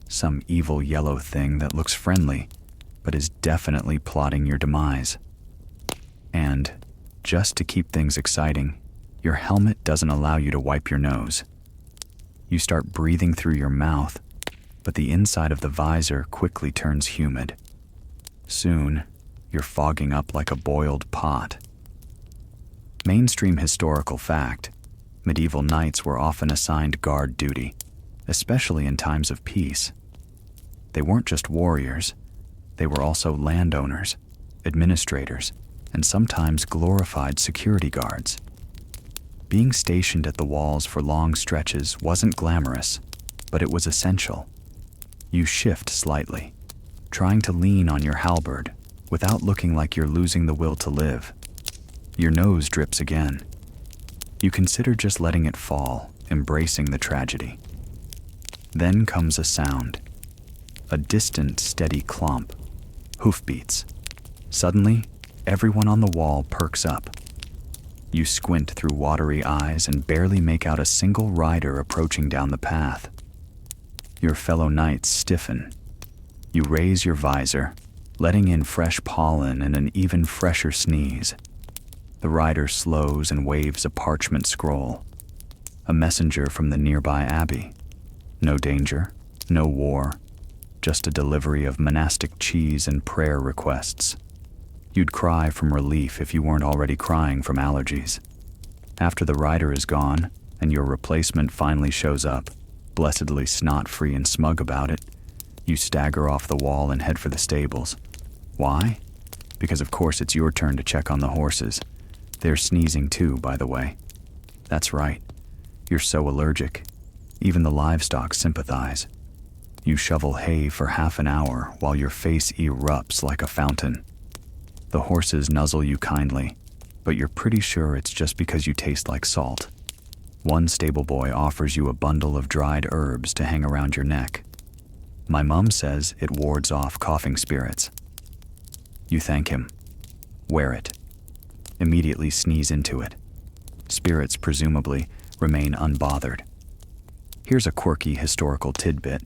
some evil yellow thing that looks friendly, but is definitely plotting your demise. And, just to keep things exciting, your helmet doesn't allow you to wipe your nose. You start breathing through your mouth, but the inside of the visor quickly turns humid. Soon, you're fogging up like a boiled pot. Mainstream historical fact: medieval knights were often assigned guard duty, especially in times of peace. They weren't just warriors, they were also landowners, administrators, and sometimes glorified security guards. Being stationed at the walls for long stretches wasn't glamorous, but it was essential. You shift slightly, trying to lean on your halberd without looking like you're losing the will to live. Your nose drips again. You consider just letting it fall, embracing the tragedy. Then comes a sound. A distant, steady clomp. Hoofbeats. Suddenly, everyone on the wall perks up. You squint through watery eyes and barely make out a single rider approaching down the path. Your fellow knights stiffen. You raise your visor, letting in fresh pollen and an even fresher sneeze. The rider slows and waves a parchment scroll. A messenger from the nearby abbey. No danger, no war, just a delivery of monastic cheese and prayer requests. You'd cry from relief if you weren't already crying from allergies. After the rider is gone and your replacement finally shows up, blessedly snot-free and smug about it, you stagger off the wall and head for the stables. Why? Because of course it's your turn to check on the horses. They're sneezing too, by the way. That's right. You're so allergic. Even the livestock sympathize. You shovel hay for half an hour while your face erupts like a fountain. The horses nuzzle you kindly, but you're pretty sure it's just because you taste like salt. One stable boy offers you a bundle of dried herbs to hang around your neck. My mom says it wards off coughing spirits. You thank him. Wear it. Immediately sneeze into it. Spirits, presumably, remain unbothered. Here's a quirky historical tidbit.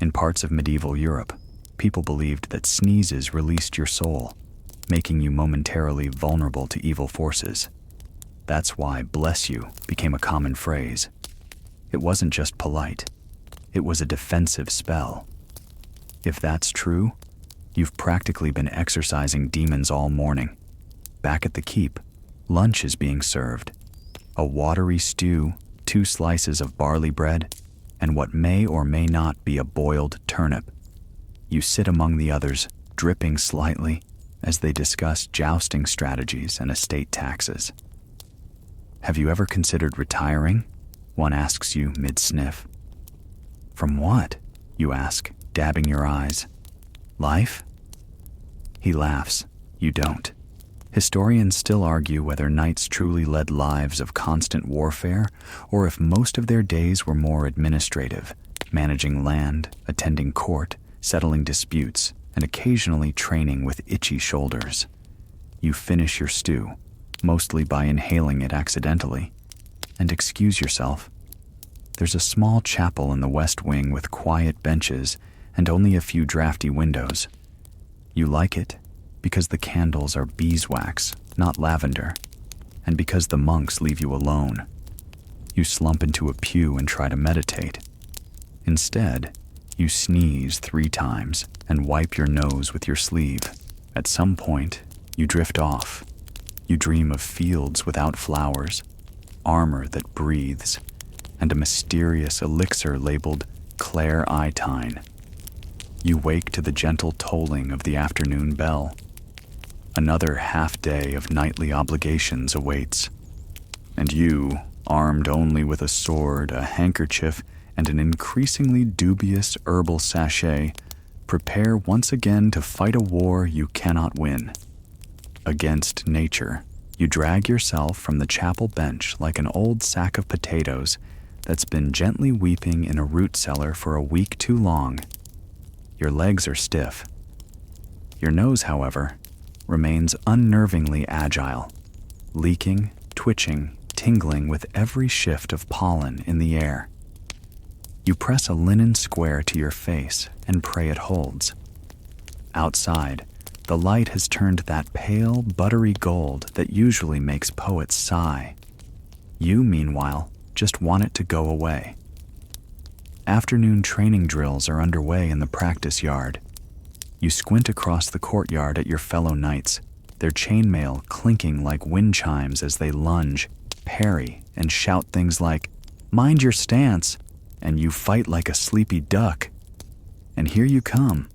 In parts of medieval Europe, people believed that sneezes released your soul, making you momentarily vulnerable to evil forces. That's why "bless you" became a common phrase. It wasn't just polite. It was a defensive spell. If that's true, you've practically been exorcising demons all morning. Back at the keep, lunch is being served. A watery stew, 2 slices of barley bread, and what may or may not be a boiled turnip. You sit among the others, dripping slightly, as they discuss jousting strategies and estate taxes. Have you ever considered retiring? One asks you mid-sniff. From what? You ask, dabbing your eyes. Life? He laughs. You don't. Historians still argue whether knights truly led lives of constant warfare, or if most of their days were more administrative, managing land, attending court, settling disputes, and occasionally training with itchy shoulders. You finish your stew, mostly by inhaling it accidentally, and excuse yourself. There's a small chapel in the west wing with quiet benches and only a few drafty windows. You like it because the candles are beeswax, not lavender, and because the monks leave you alone. You slump into a pew and try to meditate. Instead, you sneeze 3 times and wipe your nose with your sleeve. At some point, you drift off. You dream of fields without flowers, armor that breathes, and a mysterious elixir labeled clair-itine. You wake to the gentle tolling of the afternoon bell. Another half-day of nightly obligations awaits. And you, armed only with a sword, a handkerchief, and an increasingly dubious herbal sachet, prepare once again to fight a war you cannot win. Against nature, you drag yourself from the chapel bench like an old sack of potatoes that's been gently weeping in a root cellar for a week too long. Your legs are stiff. Your nose, however, remains unnervingly agile, leaking, twitching, tingling with every shift of pollen in the air. You press a linen square to your face and pray it holds. Outside, the light has turned that pale, buttery gold that usually makes poets sigh. You, meanwhile, just want it to go away. Afternoon training drills are underway in the practice yard. You squint across the courtyard at your fellow knights, their chainmail clinking like wind chimes as they lunge, parry, and shout things like, "Mind your stance," and you fight like a sleepy duck. And here you come,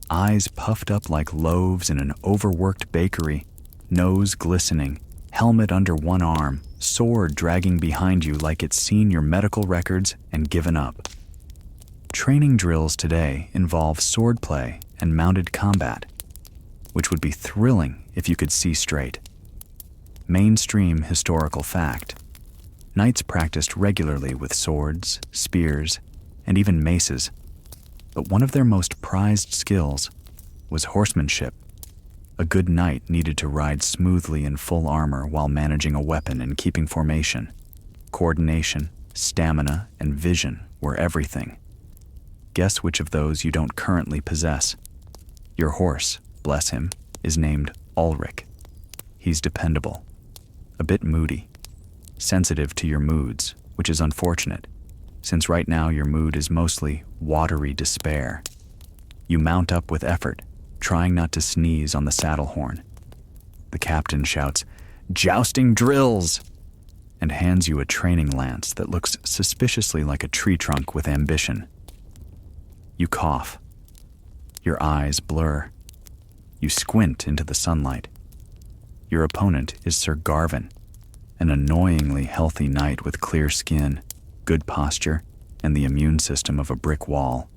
eyes puffed up like loaves in an overworked bakery, nose glistening, helmet under one arm, sword dragging behind you like it's seen your medical records and given up. Training drills today involve swordplay and mounted combat, which would be thrilling if you could see straight. Mainstream historical fact: knights practiced regularly with swords, spears, and even maces, but one of their most prized skills was horsemanship. A good knight needed to ride smoothly in full armor while managing a weapon and keeping formation. Coordination, stamina, and vision were everything. Guess which of those you don't currently possess? Your horse, bless him, is named Ulrich. He's dependable, a bit moody, sensitive to your moods, which is unfortunate, since right now your mood is mostly watery despair. You mount up with effort, trying not to sneeze on the saddle horn. The captain shouts, "Jousting drills!" and hands you a training lance that looks suspiciously like a tree trunk with ambition. You cough. Your eyes blur. You squint into the sunlight. Your opponent is Sir Garvin, an annoyingly healthy knight with clear skin, good posture, and the immune system of a brick wall.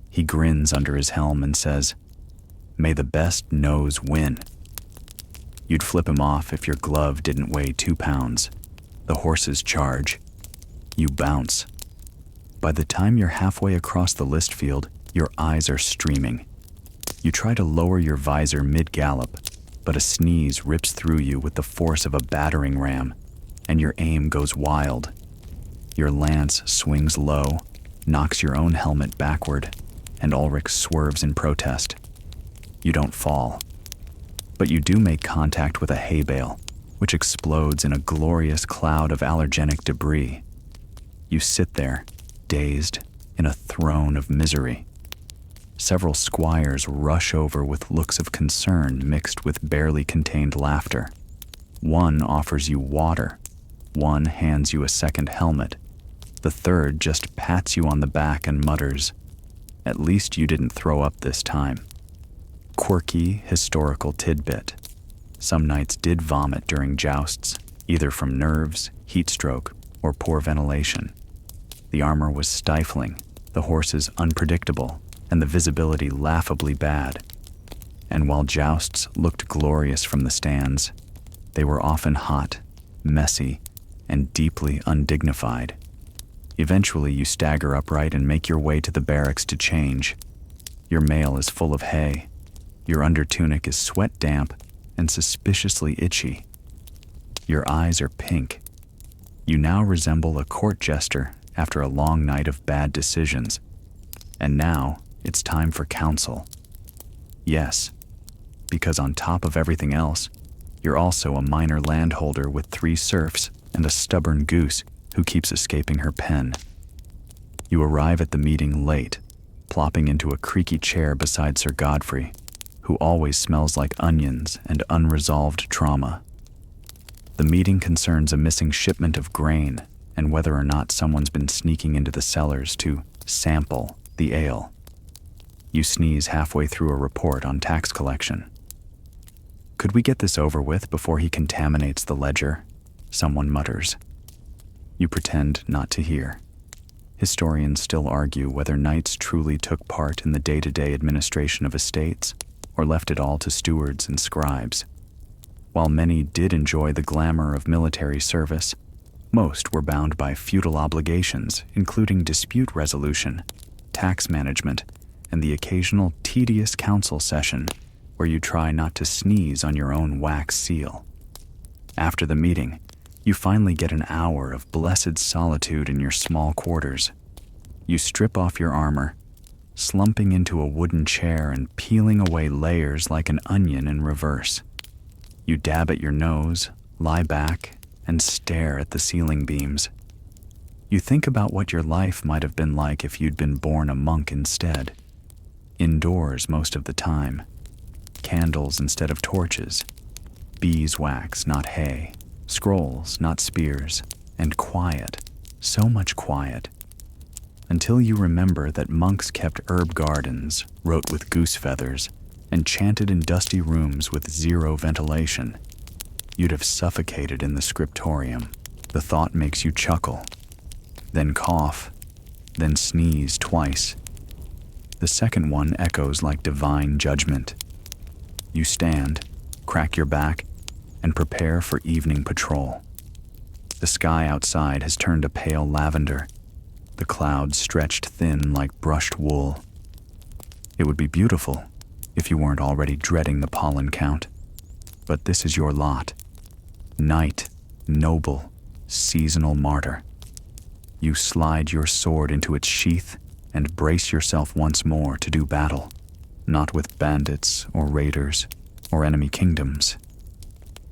He grins under his helm and says, "May the best nose win." You'd flip him off if your glove didn't weigh 2 pounds. The horses charge. You bounce. By the time you're halfway across the list field, your eyes are streaming. You try to lower your visor mid-gallop, but a sneeze rips through you with the force of a battering ram, and your aim goes wild. Your lance swings low, knocks your own helmet backward, and Ulrich swerves in protest. You don't fall, but you do make contact with a hay bale, which explodes in a glorious cloud of allergenic debris. You sit there, dazed, in a throne of misery. Several squires rush over with looks of concern mixed with barely contained laughter. One offers you water. One hands you a second helmet. The third just pats you on the back and mutters, "At least you didn't throw up this time." Quirky historical tidbit: some knights did vomit during jousts, either from nerves, heat stroke, or poor ventilation. The armor was stifling, the horses unpredictable, and the visibility laughably bad. And while jousts looked glorious from the stands, they were often hot, messy, and deeply undignified. Eventually you stagger upright and make your way to the barracks to change. Your mail is full of hay. Your undertunic is sweat damp and suspiciously itchy. Your eyes are pink. You now resemble a court jester after a long night of bad decisions. And now it's time for counsel. Yes, because on top of everything else, you're also a minor landholder with 3 serfs and a stubborn goose who keeps escaping her pen. You arrive at the meeting late, plopping into a creaky chair beside Sir Godfrey, who always smells like onions and unresolved trauma. The meeting concerns a missing shipment of grain and whether or not someone's been sneaking into the cellars to sample the ale. You sneeze halfway through a report on tax collection. "Could we get this over with before he contaminates the ledger?" someone mutters. You pretend not to hear. Historians still argue whether knights truly took part in the day-to-day administration of estates or left it all to stewards and scribes. While many did enjoy the glamour of military service, most were bound by feudal obligations, including dispute resolution, tax management, and the occasional tedious council session where you try not to sneeze on your own wax seal. After the meeting, you finally get an hour of blessed solitude in your small quarters. You strip off your armor, slumping into a wooden chair and peeling away layers like an onion in reverse. You dab at your nose, lie back, and stare at the ceiling beams. You think about what your life might have been like if you'd been born a monk instead. Indoors most of the time. Candles instead of torches. Beeswax, not hay. Scrolls, not spears. And quiet. So much quiet. Until you remember that monks kept herb gardens, wrote with goose feathers, and chanted in dusty rooms with zero ventilation. You'd have suffocated in the scriptorium. The thought makes you chuckle. Then cough. Then sneeze twice. The second one echoes like divine judgment. You stand, crack your back, and prepare for evening patrol. The sky outside has turned a pale lavender. The clouds stretched thin like brushed wool. It would be beautiful if you weren't already dreading the pollen count. But this is your lot. Knight, noble, seasonal martyr. You slide your sword into its sheath and brace yourself once more to do battle, not with bandits or raiders or enemy kingdoms,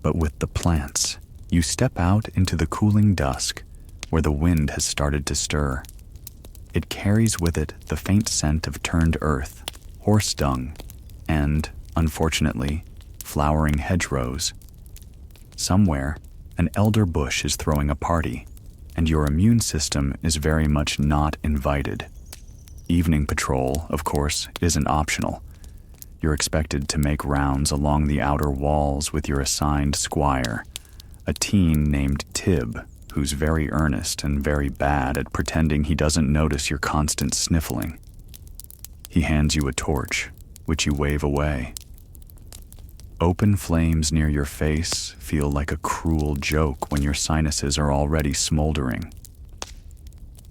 but with the plants. You step out into the cooling dusk where the wind has started to stir. It carries with it the faint scent of turned earth, horse dung, and, unfortunately, flowering hedgerows. Somewhere, an elder bush is throwing a party, and your immune system is very much not invited. Evening patrol, of course, isn't optional. You're expected to make rounds along the outer walls with your assigned squire, a teen named Tib, who's very earnest and very bad at pretending he doesn't notice your constant sniffling. He hands you a torch, which you wave away. Open flames near your face feel like a cruel joke when your sinuses are already smoldering.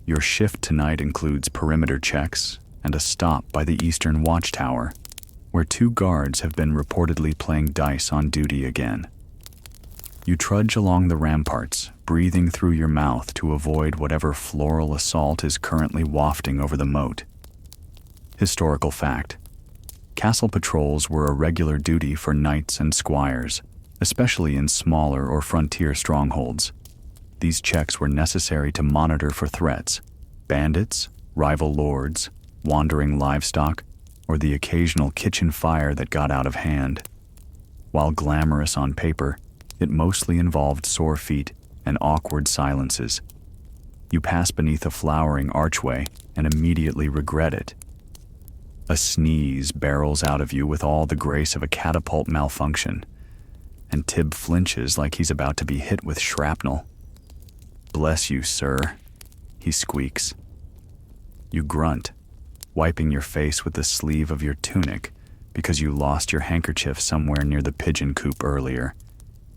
Your shift tonight includes perimeter checks and a stop by the Eastern Watchtower, where 2 guards have been reportedly playing dice on duty again. You trudge along the ramparts, breathing through your mouth to avoid whatever floral assault is currently wafting over the moat. Historical fact: castle patrols were a regular duty for knights and squires, especially in smaller or frontier strongholds. These checks were necessary to monitor for threats: bandits, rival lords, wandering livestock, or the occasional kitchen fire that got out of hand. While glamorous on paper, it mostly involved sore feet and awkward silences. You pass beneath a flowering archway and immediately regret it. A sneeze barrels out of you with all the grace of a catapult malfunction, and Tib flinches like he's about to be hit with shrapnel. "Bless you, sir," he squeaks. You grunt, wiping your face with the sleeve of your tunic because you lost your handkerchief somewhere near the pigeon coop earlier.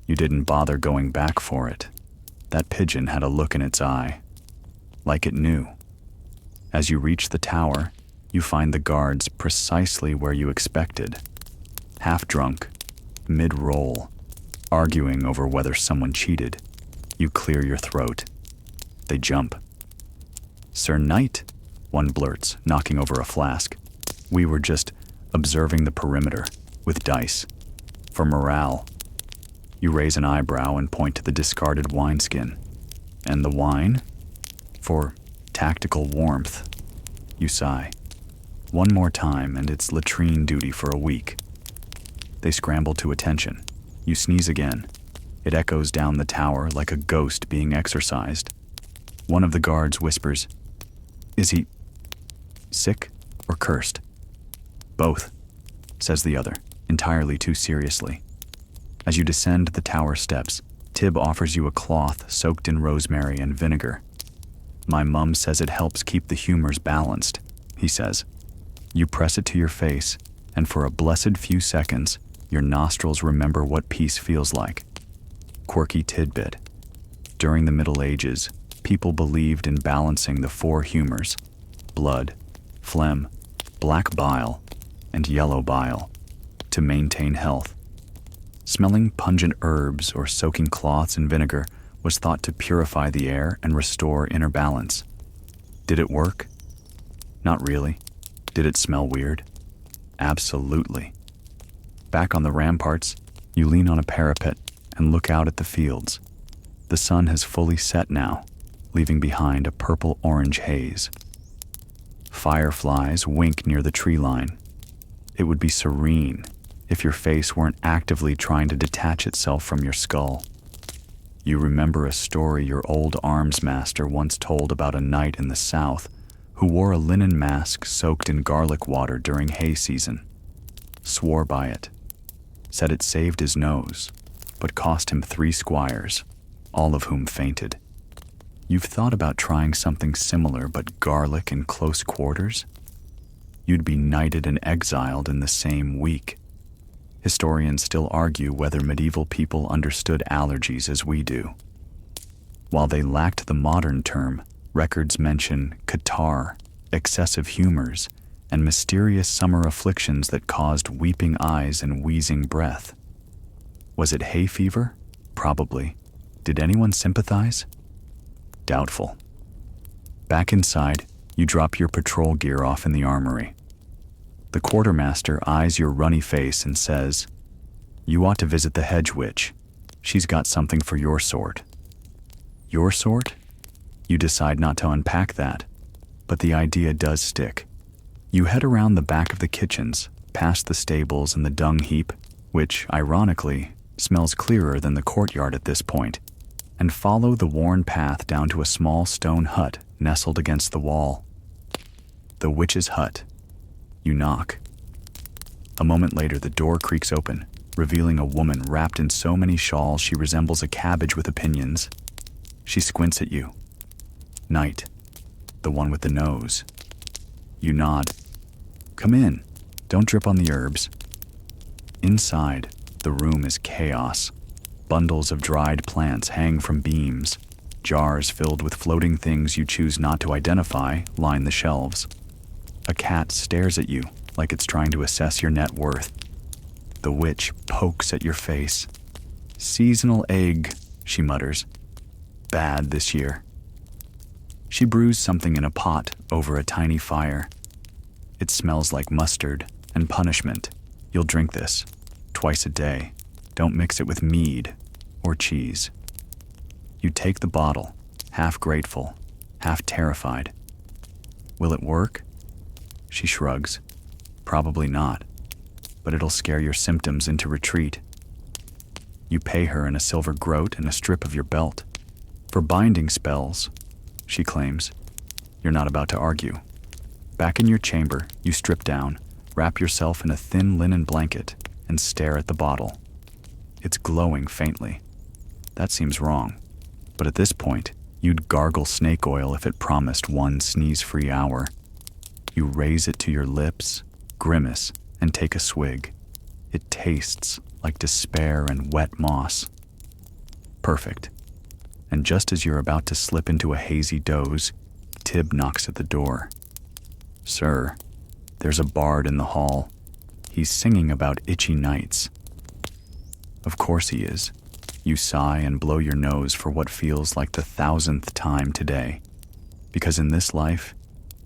You didn't bother going back for it. That pigeon had a look in its eye, like it knew. As you reach the tower, you find the guards precisely where you expected. Half drunk, mid-roll, arguing over whether someone cheated. You clear your throat. They jump. "Sir Knight," one blurts, knocking over a flask. "We were just observing the perimeter, with dice. For morale." You raise an eyebrow and point to the discarded wineskin. "And the wine?" "For tactical warmth." You sigh. "One more time and it's latrine duty for a week." They scramble to attention. You sneeze again. It echoes down the tower like a ghost being exorcised. One of the guards whispers, "Is he sick or cursed?" "Both," says the other, entirely too seriously. As you descend the tower steps, Tib offers you a cloth soaked in rosemary and vinegar. "My mum says it helps keep the humors balanced," he says. You press it to your face, and for a blessed few seconds, your nostrils remember what peace feels like. Quirky tidbit. During the Middle Ages, people believed in balancing the 4 humors: blood, phlegm, black bile, and yellow bile, to maintain health. Smelling pungent herbs or soaking cloths in vinegar was thought to purify the air and restore inner balance. Did it work? Not really. Did it smell weird? Absolutely. Back on the ramparts, you lean on a parapet and look out at the fields. The sun has fully set now, leaving behind a purple-orange haze. Fireflies wink near the tree line. It would be serene if your face weren't actively trying to detach itself from your skull. You remember a story your old arms master once told about a knight in the South who wore a linen mask soaked in garlic water during hay season. Swore by it. Said it saved his nose, but cost him 3 squires, all of whom fainted. You've thought about trying something similar but garlic in close quarters? You'd be knighted and exiled in the same week. Historians still argue whether medieval people understood allergies as we do. While they lacked the modern term, records mention catarrh, excessive humors, and mysterious summer afflictions that caused weeping eyes and wheezing breath. Was it hay fever? Probably. Did anyone sympathize? Doubtful. Back inside, you drop your patrol gear off in the armory. The quartermaster eyes your runny face and says, "You ought to visit the hedge witch. She's got something for your sort." Your sort? You decide not to unpack that, but the idea does stick. You head around the back of the kitchens, past the stables and the dung heap, which, ironically, smells clearer than the courtyard at this point, and follow the worn path down to a small stone hut nestled against the wall. The witch's hut. You knock. A moment later, the door creaks open, revealing a woman wrapped in so many shawls she resembles a cabbage with opinions. She squints at you. Knight, the one with the nose. You nod. Come in. Don't drip on the herbs. Inside, the room is chaos. Bundles of dried plants hang from beams. Jars filled with floating things you choose not to identify line the shelves. A cat stares at you like it's trying to assess your net worth. The witch pokes at your face. "Seasonal egg," she mutters. "Bad this year." She brews something in a pot over a tiny fire. It smells like mustard and punishment. You'll drink this twice a day. Don't mix it with mead or cheese. You take the bottle, half grateful, half terrified. Will it work? She shrugs. Probably not, but it'll scare your symptoms into retreat. You pay her in a silver groat and a strip of your belt. For binding spells, she claims. You're not about to argue. Back in your chamber, you strip down, wrap yourself in a thin linen blanket, and stare at the bottle. It's glowing faintly. That seems wrong, but at this point, you'd gargle snake oil if it promised one sneeze-free hour. You raise it to your lips, grimace, and take a swig. It tastes like despair and wet moss. Perfect. And just as you're about to slip into a hazy doze, Tib knocks at the door. "Sir, there's a bard in the hall. He's singing about itchy nights." Of course he is. You sigh and blow your nose for what feels like the 1,000th time today. Because in this life,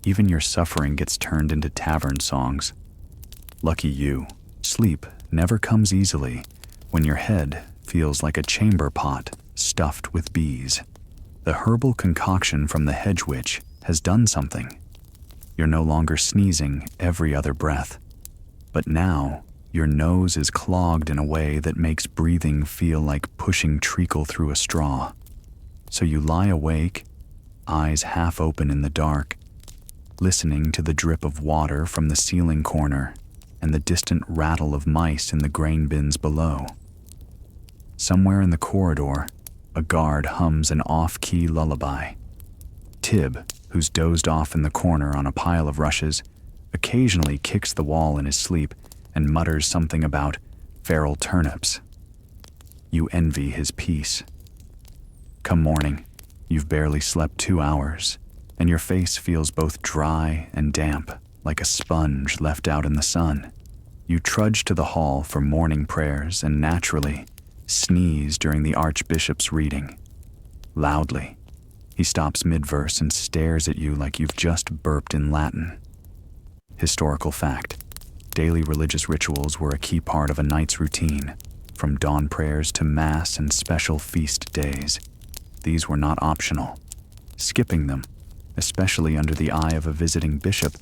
even your suffering gets turned into tavern songs. Lucky you, sleep never comes easily when your head feels like a chamber pot stuffed with bees. The herbal concoction from the hedge witch has done something. You're no longer sneezing every other breath, but now your nose is clogged in a way that makes breathing feel like pushing treacle through a straw. So you lie awake, eyes half open in the dark, listening to the drip of water from the ceiling corner and the distant rattle of mice in the grain bins below. Somewhere in the corridor, a guard hums an off-key lullaby. Tib, who's dozed off in the corner on a pile of rushes, occasionally kicks the wall in his sleep and mutters something about feral turnips. You envy his peace. Come morning, you've barely slept 2 hours, and your face feels both dry and damp, like a sponge left out in the sun. You trudge to the hall for morning prayers and naturally sneeze during the Archbishop's reading. Loudly, he stops mid-verse and stares at you like you've just burped in Latin. Historical fact: daily religious rituals were a key part of a knight's routine, from dawn prayers to mass and special feast days. These were not optional. Skipping them, especially under the eye of a visiting bishop,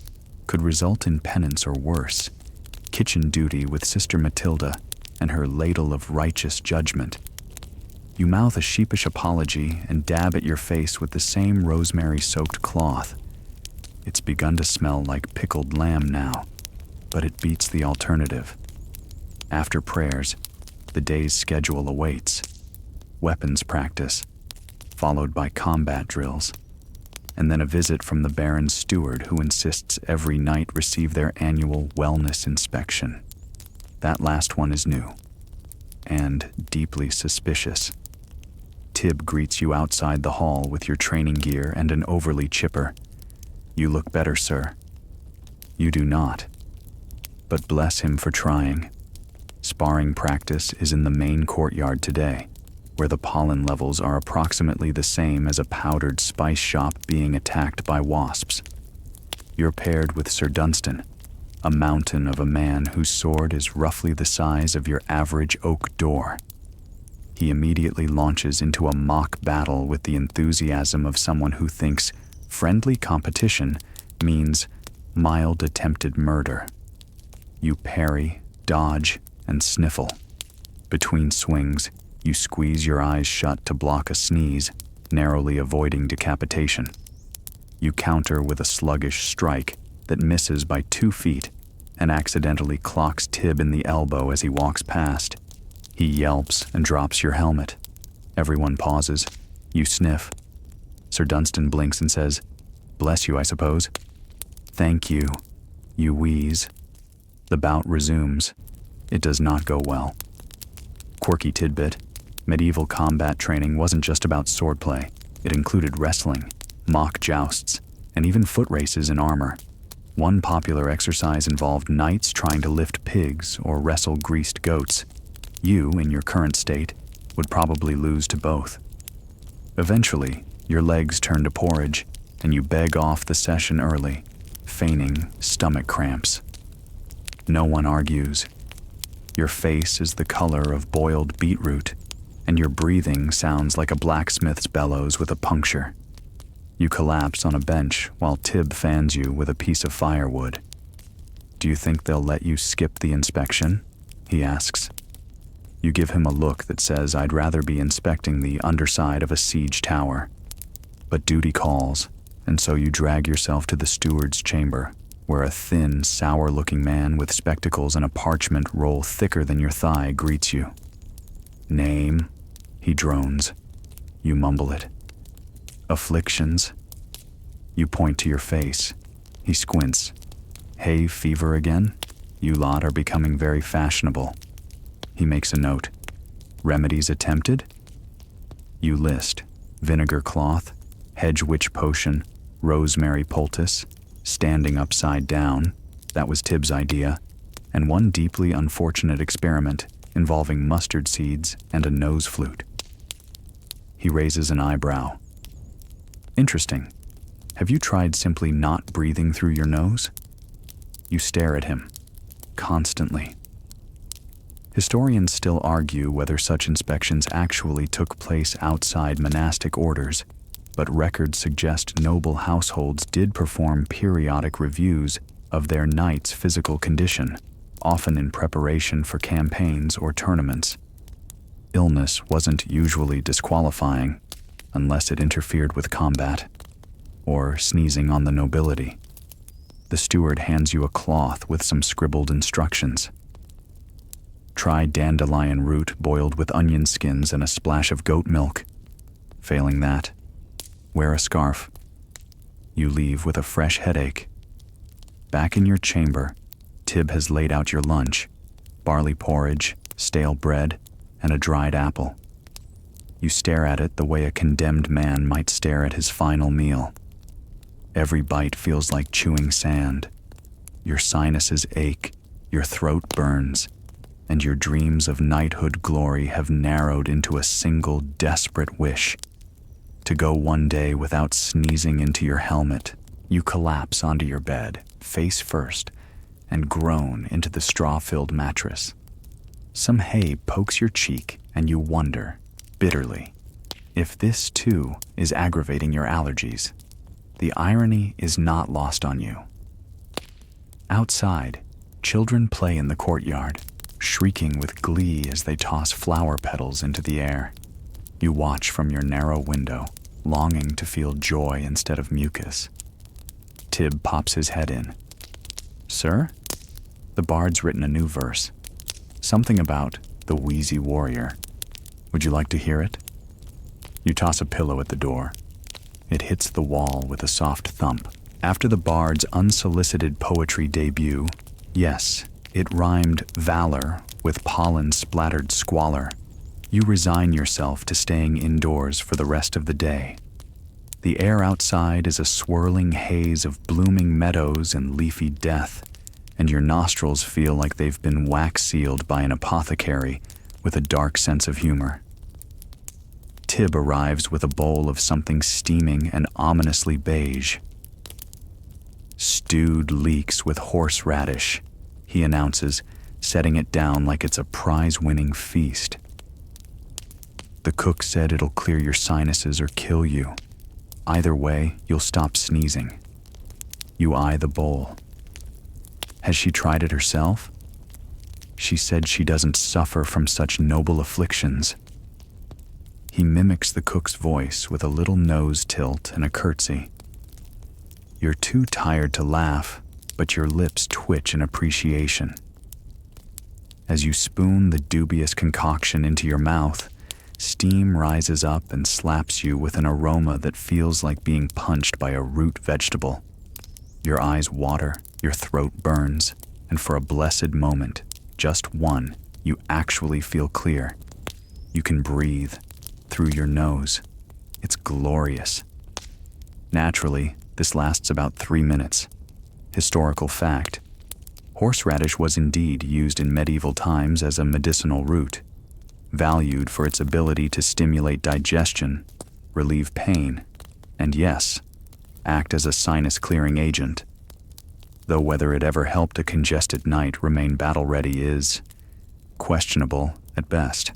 could result in penance or worse, kitchen duty with Sister Matilda and her ladle of righteous judgment. You mouth a sheepish apology and dab at your face with the same rosemary-soaked cloth. It's begun to smell like pickled lamb now, but it beats the alternative. After prayers, the day's schedule awaits. Weapons practice, followed by combat drills, and then a visit from the Baron's steward who insists every knight receive their annual wellness inspection. That last one is new, and deeply suspicious. Tib greets you outside the hall with your training gear and an overly chipper, "You look better, sir." You do not, but bless him for trying. Sparring practice is in the main courtyard today, where the pollen levels are approximately the same as a powdered spice shop being attacked by wasps. You're paired with Sir Dunstan, a mountain of a man whose sword is roughly the size of your average oak door. He immediately launches into a mock battle with the enthusiasm of someone who thinks friendly competition means mild attempted murder. You parry, dodge, and sniffle. Between swings, you squeeze your eyes shut to block a sneeze, narrowly avoiding decapitation. You counter with a sluggish strike that misses by 2 feet and accidentally clocks Tib in the elbow as he walks past. He yelps and drops your helmet. Everyone pauses. You sniff. Sir Dunstan blinks and says, "Bless you, I suppose." "Thank you." You wheeze. The bout resumes. It does not go well. Quirky tidbit: medieval combat training wasn't just about swordplay. It included wrestling, mock jousts, and even foot races in armor. One popular exercise involved knights trying to lift pigs or wrestle greased goats. You, in your current state, would probably lose to both. Eventually, your legs turn to porridge, and you beg off the session early, feigning stomach cramps. No one argues. Your face is the color of boiled beetroot, and your breathing sounds like a blacksmith's bellows with a puncture. You collapse on a bench while Tib fans you with a piece of firewood. "Do you think they'll let you skip the inspection?" he asks. You give him a look that says I'd rather be inspecting the underside of a siege tower. But duty calls, and so you drag yourself to the steward's chamber, where a thin, sour-looking man with spectacles and a parchment roll thicker than your thigh greets you. "Name?" he drones. You mumble it. "Afflictions?" You point to your face. He squints. "Hay fever again? You lot are becoming very fashionable." He makes a note. "Remedies attempted?" You list: vinegar cloth, hedge witch potion, rosemary poultice, standing upside down, that was Tib's idea, and one deeply unfortunate experiment involving mustard seeds and a nose flute. He raises an eyebrow. "Interesting. Have you tried simply not breathing through your nose?" You stare at him. Constantly. Historians still argue whether such inspections actually took place outside monastic orders, but records suggest noble households did perform periodic reviews of their knights' physical condition, often in preparation for campaigns or tournaments. Illness wasn't usually disqualifying, unless it interfered with combat, or sneezing on the nobility. The steward hands you a cloth with some scribbled instructions. Try dandelion root boiled with onion skins and a splash of goat milk. Failing that, wear a scarf. You leave with a fresh headache. Back in your chamber, Tib has laid out your lunch: barley porridge, stale bread, and a dried apple. You stare at it the way a condemned man might stare at his final meal. Every bite feels like chewing sand. Your sinuses ache, your throat burns, and your dreams of knighthood glory have narrowed into a single desperate wish: to go one day without sneezing into your helmet. You collapse onto your bed, face first, and groan into the straw-filled mattress. Some hay pokes your cheek, and you wonder, bitterly, if this too is aggravating your allergies, the irony is not lost on you. Outside, children play in the courtyard, shrieking with glee as they toss flower petals into the air. You watch from your narrow window, longing to feel joy instead of mucus. Tib pops his head in. "Sir?" The bard's written a new verse. Something about the wheezy warrior. Would you like to hear it? You toss a pillow at the door. It hits the wall with a soft thump. After the bard's unsolicited poetry debut, yes, it rhymed valor with pollen-splattered squalor. You resign yourself to staying indoors for the rest of the day. The air outside is a swirling haze of blooming meadows and leafy death, and your nostrils feel like they've been wax-sealed by an apothecary with a dark sense of humor. Tib arrives with a bowl of something steaming and ominously beige. "Stewed leeks with horseradish," he announces, setting it down like it's a prize-winning feast. "The cook said it'll clear your sinuses or kill you. Either way, you'll stop sneezing." You eye the bowl. Has she tried it herself? She said she doesn't suffer from such noble afflictions. He mimics the cook's voice with a little nose tilt and a curtsy. You're too tired to laugh, but your lips twitch in appreciation. As you spoon the dubious concoction into your mouth, steam rises up and slaps you with an aroma that feels like being punched by a root vegetable. Your eyes water, your throat burns, and for a blessed moment, just one, you actually feel clear. You can breathe through your nose. It's glorious. Naturally, this lasts about 3 minutes. Historical fact: horseradish was indeed used in medieval times as a medicinal root, valued for its ability to stimulate digestion, relieve pain, and yes, act as a sinus-clearing agent. Though whether it ever helped a congested knight remain battle-ready is questionable at best.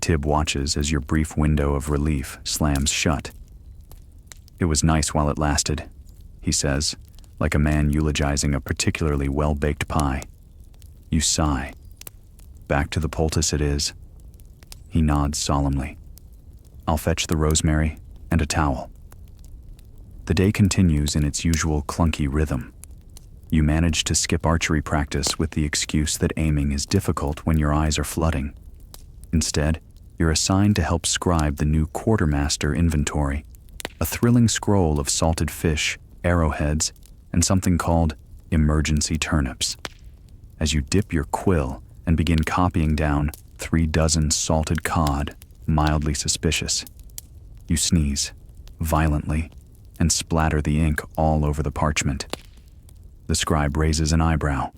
Tib watches as your brief window of relief slams shut. "It was nice while it lasted," he says, like a man eulogizing a particularly well-baked pie. You sigh. "Back to the poultice it is." He nods solemnly. "I'll fetch the rosemary and a towel." The day continues in its usual clunky rhythm. You manage to skip archery practice with the excuse that aiming is difficult when your eyes are flooding. Instead, you're assigned to help scribe the new quartermaster inventory, a thrilling scroll of salted fish, arrowheads, and something called emergency turnips. As you dip your quill and begin copying down 3 dozen salted cod, mildly suspicious, you sneeze, violently, and splatter the ink all over the parchment. The scribe raises an eyebrow.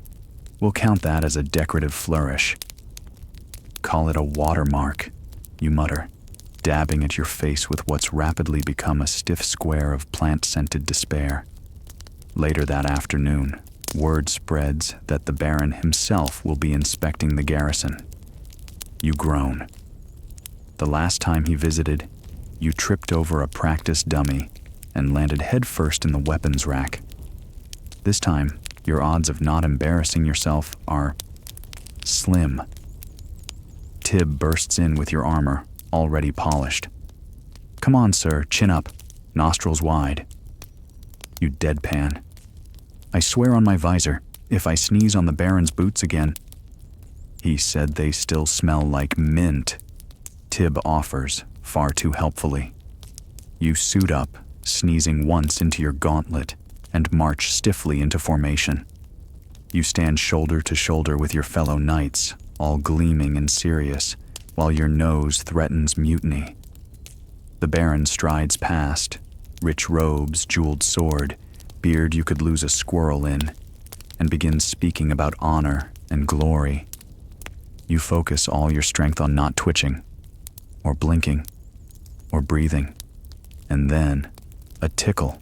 "We'll count that as a decorative flourish." "Call it a watermark," you mutter, dabbing at your face with what's rapidly become a stiff square of plant-scented despair. Later that afternoon, word spreads that the Baron himself will be inspecting the garrison. You groan. The last time he visited, you tripped over a practice dummy and landed headfirst in the weapons rack. This time, your odds of not embarrassing yourself are slim. Tib bursts in with your armor, already polished. "Come on, sir, chin up, nostrils wide." You deadpan. "I swear on my visor, if I sneeze on the Baron's boots again." "He said they still smell like mint," Tib offers, far too helpfully. You suit up, sneezing once into your gauntlet, and march stiffly into formation. You stand shoulder to shoulder with your fellow knights, all gleaming and serious, while your nose threatens mutiny. The Baron strides past, rich robes, jeweled sword, beard you could lose a squirrel in, and begins speaking about honor and glory. You focus all your strength on not twitching, or blinking, or breathing, and then a tickle.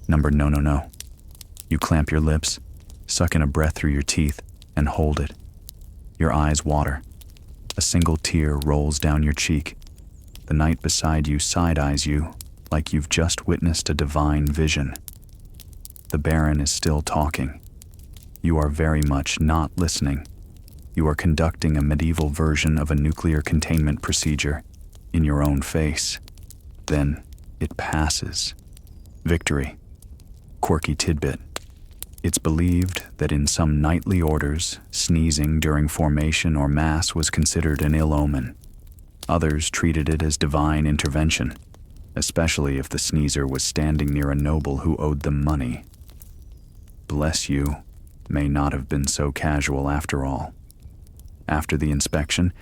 No. You clamp your lips, suck in a breath through your teeth, and hold it. Your eyes water. A single tear rolls down your cheek. The knight beside you side-eyes you like you've just witnessed a divine vision. The Baron is still talking. You are very much not listening. You are conducting a medieval version of a nuclear containment procedure in your own face. Then it passes. Victory. Quirky tidbit. It's believed that in some knightly orders, sneezing during formation or mass was considered an ill omen. Others treated it as divine intervention, especially if the sneezer was standing near a noble who owed them money. Bless you may not have been so casual after all. After the inspection,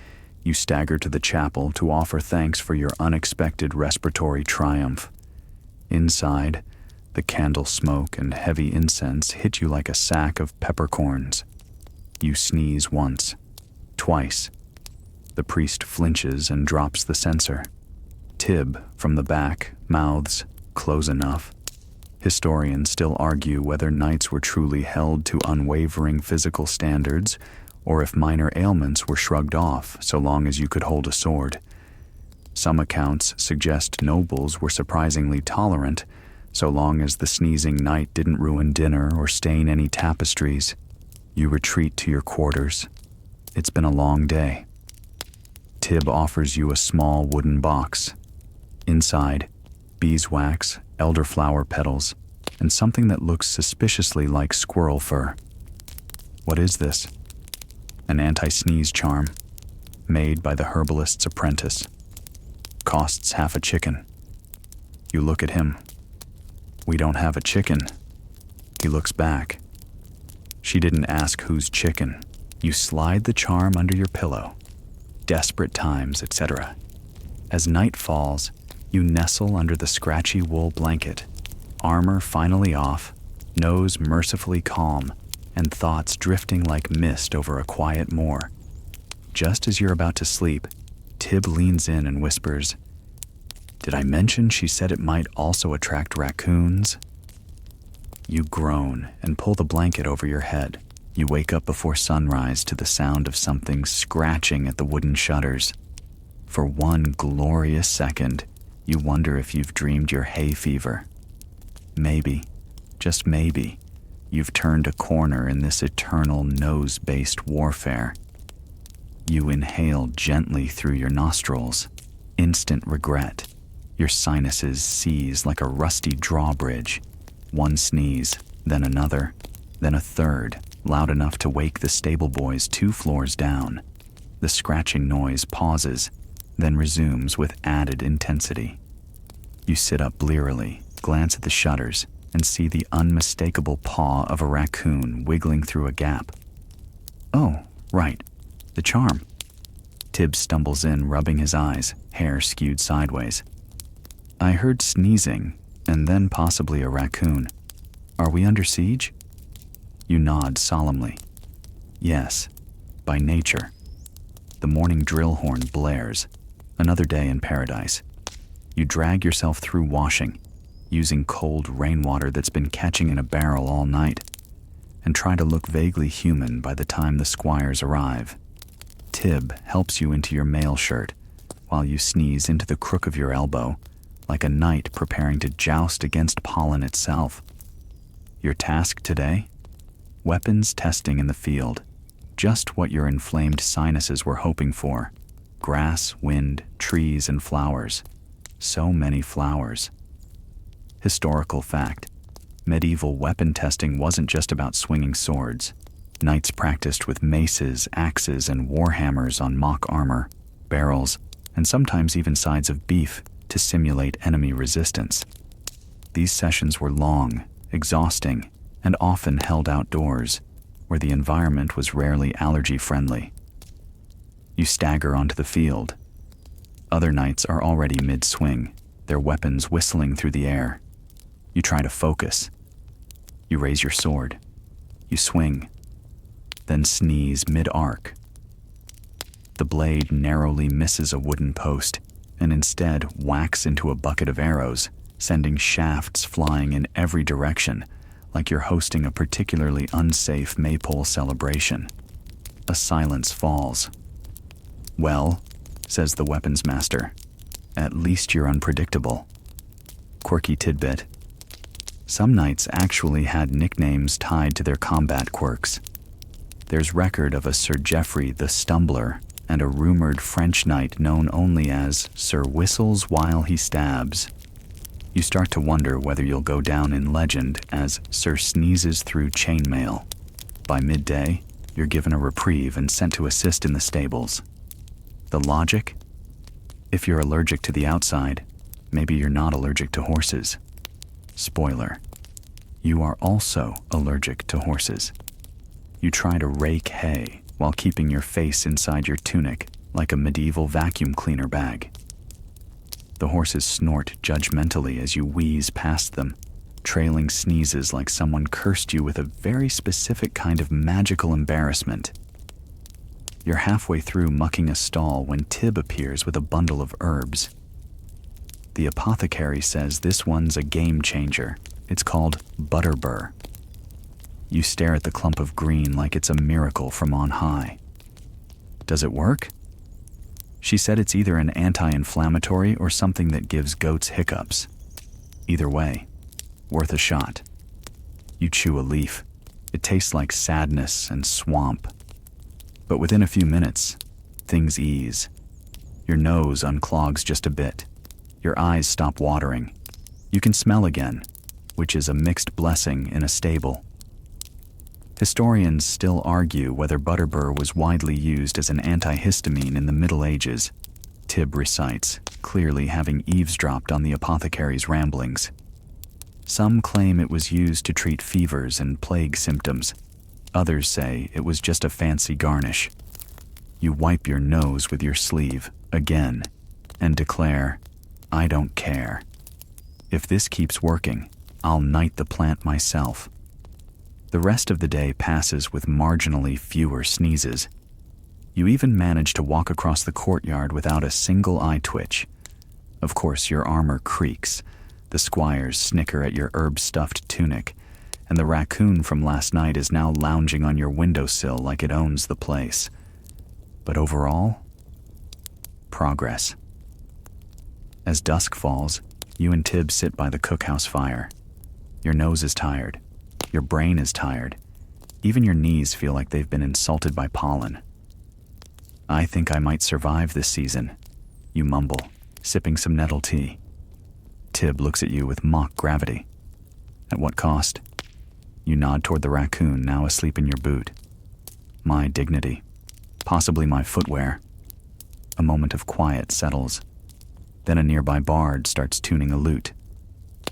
you stagger to the chapel to offer thanks for your unexpected respiratory triumph. Inside, the candle smoke and heavy incense hit you like a sack of peppercorns. You sneeze once, twice. The priest flinches and drops the censer. Tib, from the back, mouths, "Close enough." Historians still argue whether knights were truly held to unwavering physical standards or if minor ailments were shrugged off so long as you could hold a sword. Some accounts suggest nobles were surprisingly tolerant so long as the sneezing knight didn't ruin dinner or stain any tapestries. You retreat to your quarters. It's been a long day. Tib offers you a small wooden box. Inside, beeswax, elderflower petals, and something that looks suspiciously like squirrel fur. What is this? An anti-sneeze charm, made by the herbalist's apprentice. Costs half a chicken. You look at him. We don't have a chicken. He looks back. She didn't ask whose chicken. You slide the charm under your pillow. Desperate times, etc. As night falls, you nestle under the scratchy wool blanket, armor finally off, nose mercifully calm, and thoughts drifting like mist over a quiet moor. Just as you're about to sleep, Tib leans in and whispers, "Did I mention she said it might also attract raccoons?" You groan and pull the blanket over your head. You wake up before sunrise to the sound of something scratching at the wooden shutters. For one glorious second, you wonder if you've dreamed your hay fever. Maybe, just maybe, you've turned a corner in this eternal nose-based warfare. You inhale gently through your nostrils. Instant regret. Your sinuses seize like a rusty drawbridge. One sneeze, then another, then a third, loud enough to wake the stable boys 2 floors down. The scratching noise pauses, then resumes with added intensity. You sit up blearily, glance at the shutters, and see the unmistakable paw of a raccoon wiggling through a gap. Oh, right, the charm. Tib stumbles in, rubbing his eyes, hair skewed sideways. I heard sneezing, and then possibly a raccoon. Are we under siege? You nod solemnly. Yes, by nature. The morning drill horn blares. Another day in paradise. You drag yourself through washing, using cold rainwater that's been catching in a barrel all night, and try to look vaguely human by the time the squires arrive. Tib helps you into your mail shirt, while you sneeze into the crook of your elbow, like a knight preparing to joust against pollen itself. Your task today? Weapons testing in the field. Just what your inflamed sinuses were hoping for. Grass, wind, trees, and flowers. So many flowers. Historical fact. Medieval weapon testing wasn't just about swinging swords. Knights practiced with maces, axes, and warhammers on mock armor, barrels, and sometimes even sides of beef to simulate enemy resistance. These sessions were long, exhausting, and often held outdoors, where the environment was rarely allergy-friendly. You stagger onto the field. Other knights are already mid-swing, their weapons whistling through the air. You try to focus. You raise your sword. You swing, then sneeze mid-arc. The blade narrowly misses a wooden post and instead whacks into a bucket of arrows, sending shafts flying in every direction, like you're hosting a particularly unsafe maypole celebration. A silence falls. Well, says the weapons master, At least you're unpredictable. Quirky tidbit. Some knights actually had nicknames tied to their combat quirks. There's record of a Sir Geoffrey the Stumbler and a rumored French knight known only as Sir Whistles While He Stabs. You start to wonder whether you'll go down in legend as Sir Sneezes Through Chainmail. By midday, you're given a reprieve and sent to assist in the stables. The logic? If you're allergic to the outside, maybe you're not allergic to horses. Spoiler: you are also allergic to horses. You try to rake hay while keeping your face inside your tunic like a medieval vacuum cleaner bag. The horses snort judgmentally as you wheeze past them, trailing sneezes like someone cursed you with a very specific kind of magical embarrassment. You're halfway through mucking a stall when Tib appears with a bundle of herbs. The apothecary says this one's a game changer. It's called butterbur. You stare at the clump of green like it's a miracle from on high. Does it work? She said it's either an anti-inflammatory or something that gives goats hiccups. Either way, worth a shot. You chew a leaf. It tastes like sadness and swamp. But within a few minutes, things ease. Your nose unclogs just a bit. Your eyes stop watering. You can smell again, which is a mixed blessing in a stable. Historians still argue whether butterbur was widely used as an antihistamine in the Middle Ages. Tib recites, clearly having eavesdropped on the apothecary's ramblings. Some claim it was used to treat fevers and plague symptoms. Others say it was just a fancy garnish. You wipe your nose with your sleeve, again, and declare, "I don't care. If this keeps working, I'll knight the plant myself." The rest of the day passes with marginally fewer sneezes. You even manage to walk across the courtyard without a single eye twitch. Of course, your armor creaks, the squires snicker at your herb-stuffed tunic, and the raccoon from last night is now lounging on your windowsill like it owns the place. But overall, progress. As dusk falls, you and Tib sit by the cookhouse fire. Your nose is tired. Your brain is tired. Even your knees feel like they've been insulted by pollen. "I think I might survive this season," you mumble, sipping some nettle tea. Tib looks at you with mock gravity. "At what cost?" You nod toward the raccoon now asleep in your boot. "My dignity. Possibly my footwear." A moment of quiet settles. Then a nearby bard starts tuning a lute.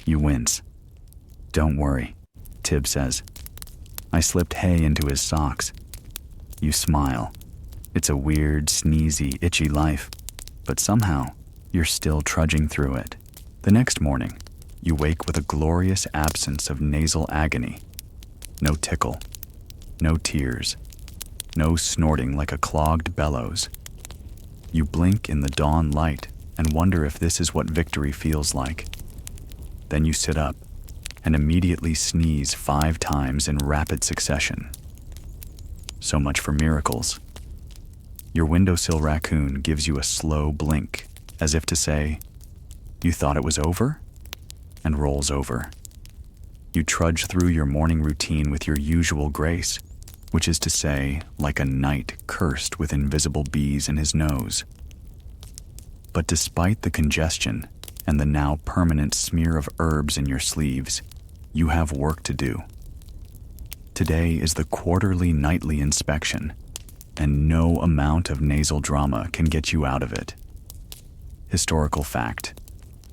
You wince. "Don't worry," Tib says. "I slipped hay into his socks." You smile. It's a weird, sneezy, itchy life, but somehow you're still trudging through it. The next morning, you wake with a glorious absence of nasal agony. No tickle. No tears. No snorting like a clogged bellows. You blink in the dawn light and wonder if this is what victory feels like. Then you sit up and immediately sneeze 5 times in rapid succession. So much for miracles. Your windowsill raccoon gives you a slow blink, as if to say, "You thought it was over?" and rolls over. You trudge through your morning routine with your usual grace, which is to say, like a knight cursed with invisible bees in his nose. But despite the congestion and the now permanent smear of herbs in your sleeves, you have work to do. Today is the quarterly nightly inspection, and no amount of nasal drama can get you out of it. Historical fact: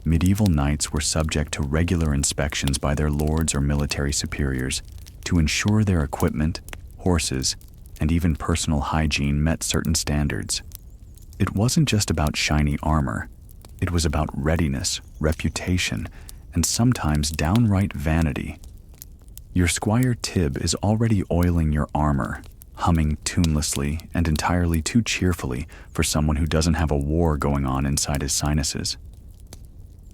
medieval knights were subject to regular inspections by their lords or military superiors to ensure their equipment, horses, and even personal hygiene met certain standards. It wasn't just about shiny armor. It was about readiness, reputation, and sometimes downright vanity. Your squire Tib is already oiling your armor, humming tunelessly and entirely too cheerfully for someone who doesn't have a war going on inside his sinuses.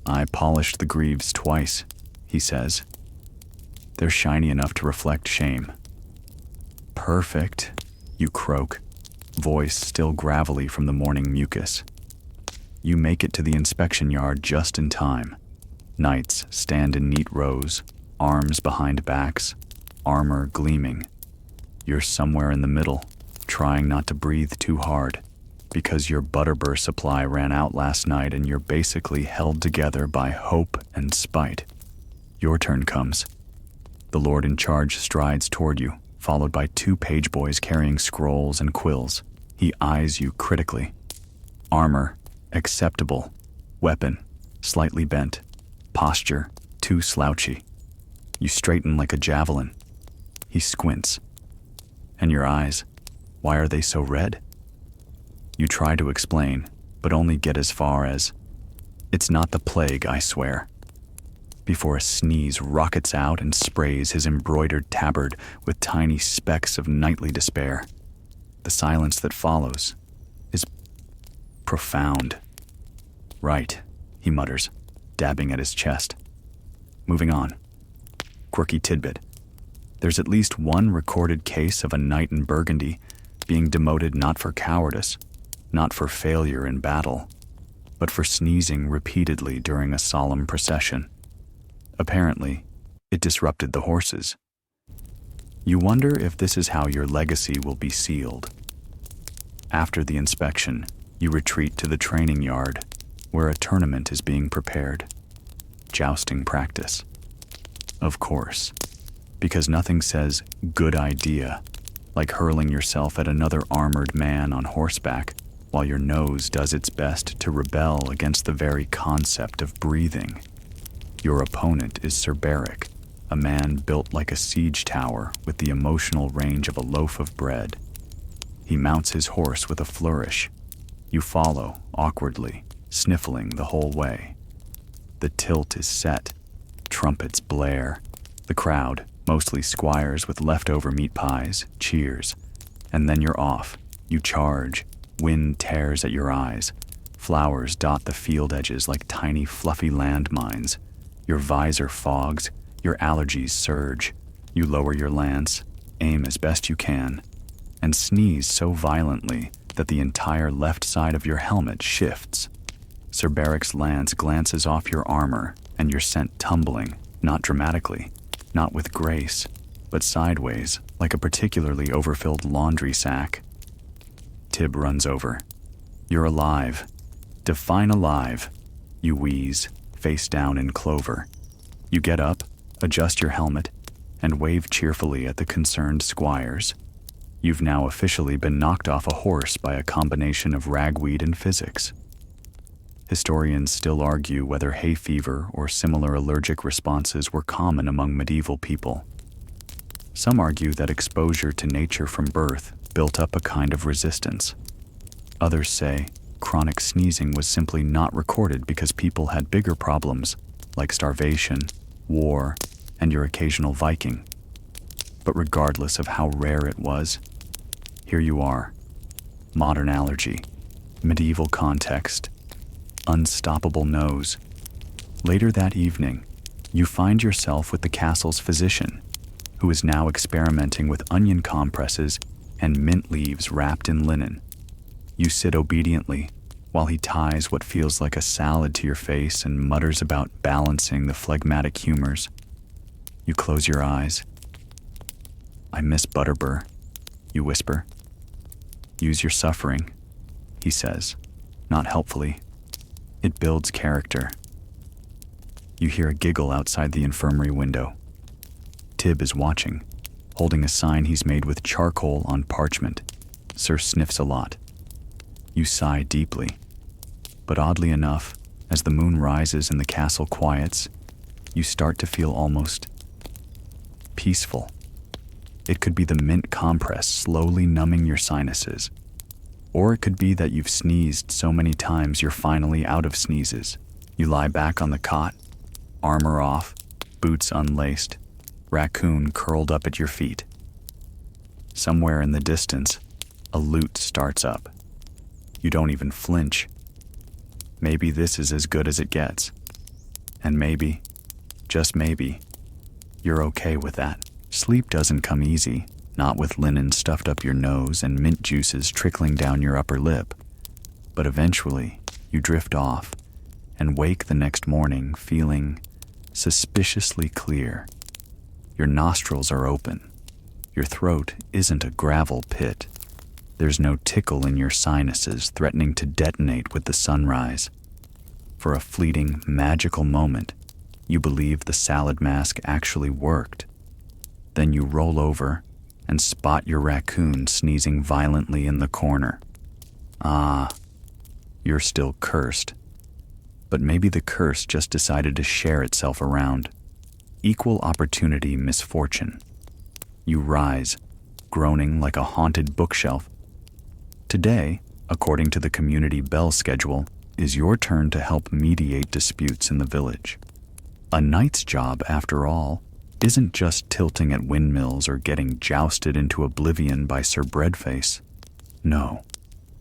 "I polished the greaves twice," he says. "They're shiny enough to reflect shame." "Perfect," you croak, voice still gravelly from the morning mucus. You make it to the inspection yard just in time. Knights stand in neat rows, arms behind backs, armor gleaming. You're somewhere in the middle, trying not to breathe too hard, because your butterbur supply ran out last night and you're basically held together by hope and spite. Your turn comes. The lord in charge strides toward you, followed by 2 page boys carrying scrolls and quills. He eyes you critically. Armor, acceptable. Weapon, slightly bent. Posture, too slouchy. You straighten like a javelin. He squints. And your eyes, why are they so red? You try to explain, but only get as far as, "It's not the plague, I swear," before a sneeze rockets out and sprays his embroidered tabard with tiny specks of nightly despair. The silence that follows is profound. "Right," he mutters, dabbing at his chest. Moving on. Quirky tidbit. There's at least one recorded case of a knight in Burgundy being demoted not for cowardice, not for failure in battle, but for sneezing repeatedly during a solemn procession. Apparently, it disrupted the horses. You wonder if this is how your legacy will be sealed. After the inspection, you retreat to the training yard, where a tournament is being prepared. Jousting practice. Of course, because nothing says good idea like hurling yourself at another armored man on horseback while your nose does its best to rebel against the very concept of breathing. Your opponent is Cerberic, a man built like a siege tower with the emotional range of a loaf of bread. He mounts his horse with a flourish. You follow, awkwardly, sniffling the whole way. The tilt is set. Trumpets blare. The crowd, mostly squires with leftover meat pies, cheers. And then you're off. You charge. Wind tears at your eyes. Flowers dot the field edges like tiny fluffy landmines. Your visor fogs. Your allergies surge. You lower your lance, aim as best you can, and sneeze so violently that the entire left side of your helmet shifts. Cerberic's lance glances off your armor, and you're sent tumbling, not dramatically, not with grace, but sideways, like a particularly overfilled laundry sack. Tib runs over. You're alive. Define alive. You wheeze, face down in clover. You get up, adjust your helmet, and wave cheerfully at the concerned squires. You've now officially been knocked off a horse by a combination of ragweed and physics. Historians still argue whether hay fever or similar allergic responses were common among medieval people. Some argue that exposure to nature from birth built up a kind of resistance. Others say chronic sneezing was simply not recorded because people had bigger problems, like starvation, war, and your occasional Viking. But regardless of how rare it was, here you are. Modern allergy, medieval context, unstoppable nose. Later that evening, you find yourself with the castle's physician, who is now experimenting with onion compresses and mint leaves wrapped in linen. You sit obediently while he ties what feels like a salad to your face and mutters about balancing the phlegmatic humors. You close your eyes. "I miss Butterbur," you whisper. "Use your suffering," he says, not helpfully. It builds character. You hear a giggle outside the infirmary window. Tib is watching, holding a sign he's made with charcoal on parchment. Sir sniffs a lot. You sigh deeply. But oddly enough, as the moon rises and the castle quiets, you start to feel almost peaceful. It could be the mint compress slowly numbing your sinuses. Or it could be that you've sneezed so many times you're finally out of sneezes. You lie back on the cot, armor off, boots unlaced, raccoon curled up at your feet. Somewhere in the distance, a lute starts up. You don't even flinch. Maybe this is as good as it gets. And maybe, just maybe, you're okay with that. Sleep doesn't come easy, not with linen stuffed up your nose and mint juices trickling down your upper lip. But eventually, You drift off and wake the next morning feeling suspiciously clear. Your nostrils are open. Your throat isn't a gravel pit. There's no tickle in your sinuses threatening to detonate with the sunrise. For a fleeting, magical moment, you believe the salad mask actually worked. Then you roll over and spot your raccoon sneezing violently in the corner. Ah, you're cursed. Cursed. But maybe the curse just decided to share itself around. Equal opportunity misfortune. You rise, groaning like a haunted bookshelf. Today, according to the community bell schedule, is your turn to help mediate disputes in the village. A knight's job, after all, isn't just tilting at windmills or getting jousted into oblivion by Sir Breadface. No,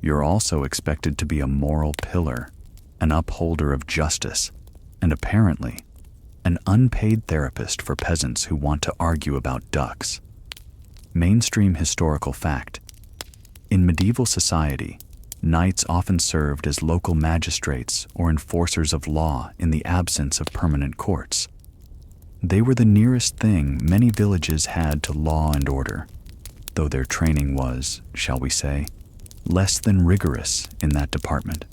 you're also expected to be a moral pillar, an upholder of justice, and apparently, an unpaid therapist for peasants who want to argue about ducks. Mainstream historical fact. In medieval society, knights often served as local magistrates or enforcers of law in the absence of permanent courts. They were the nearest thing many villages had to law and order, though their training was, shall we say, less than rigorous in that department.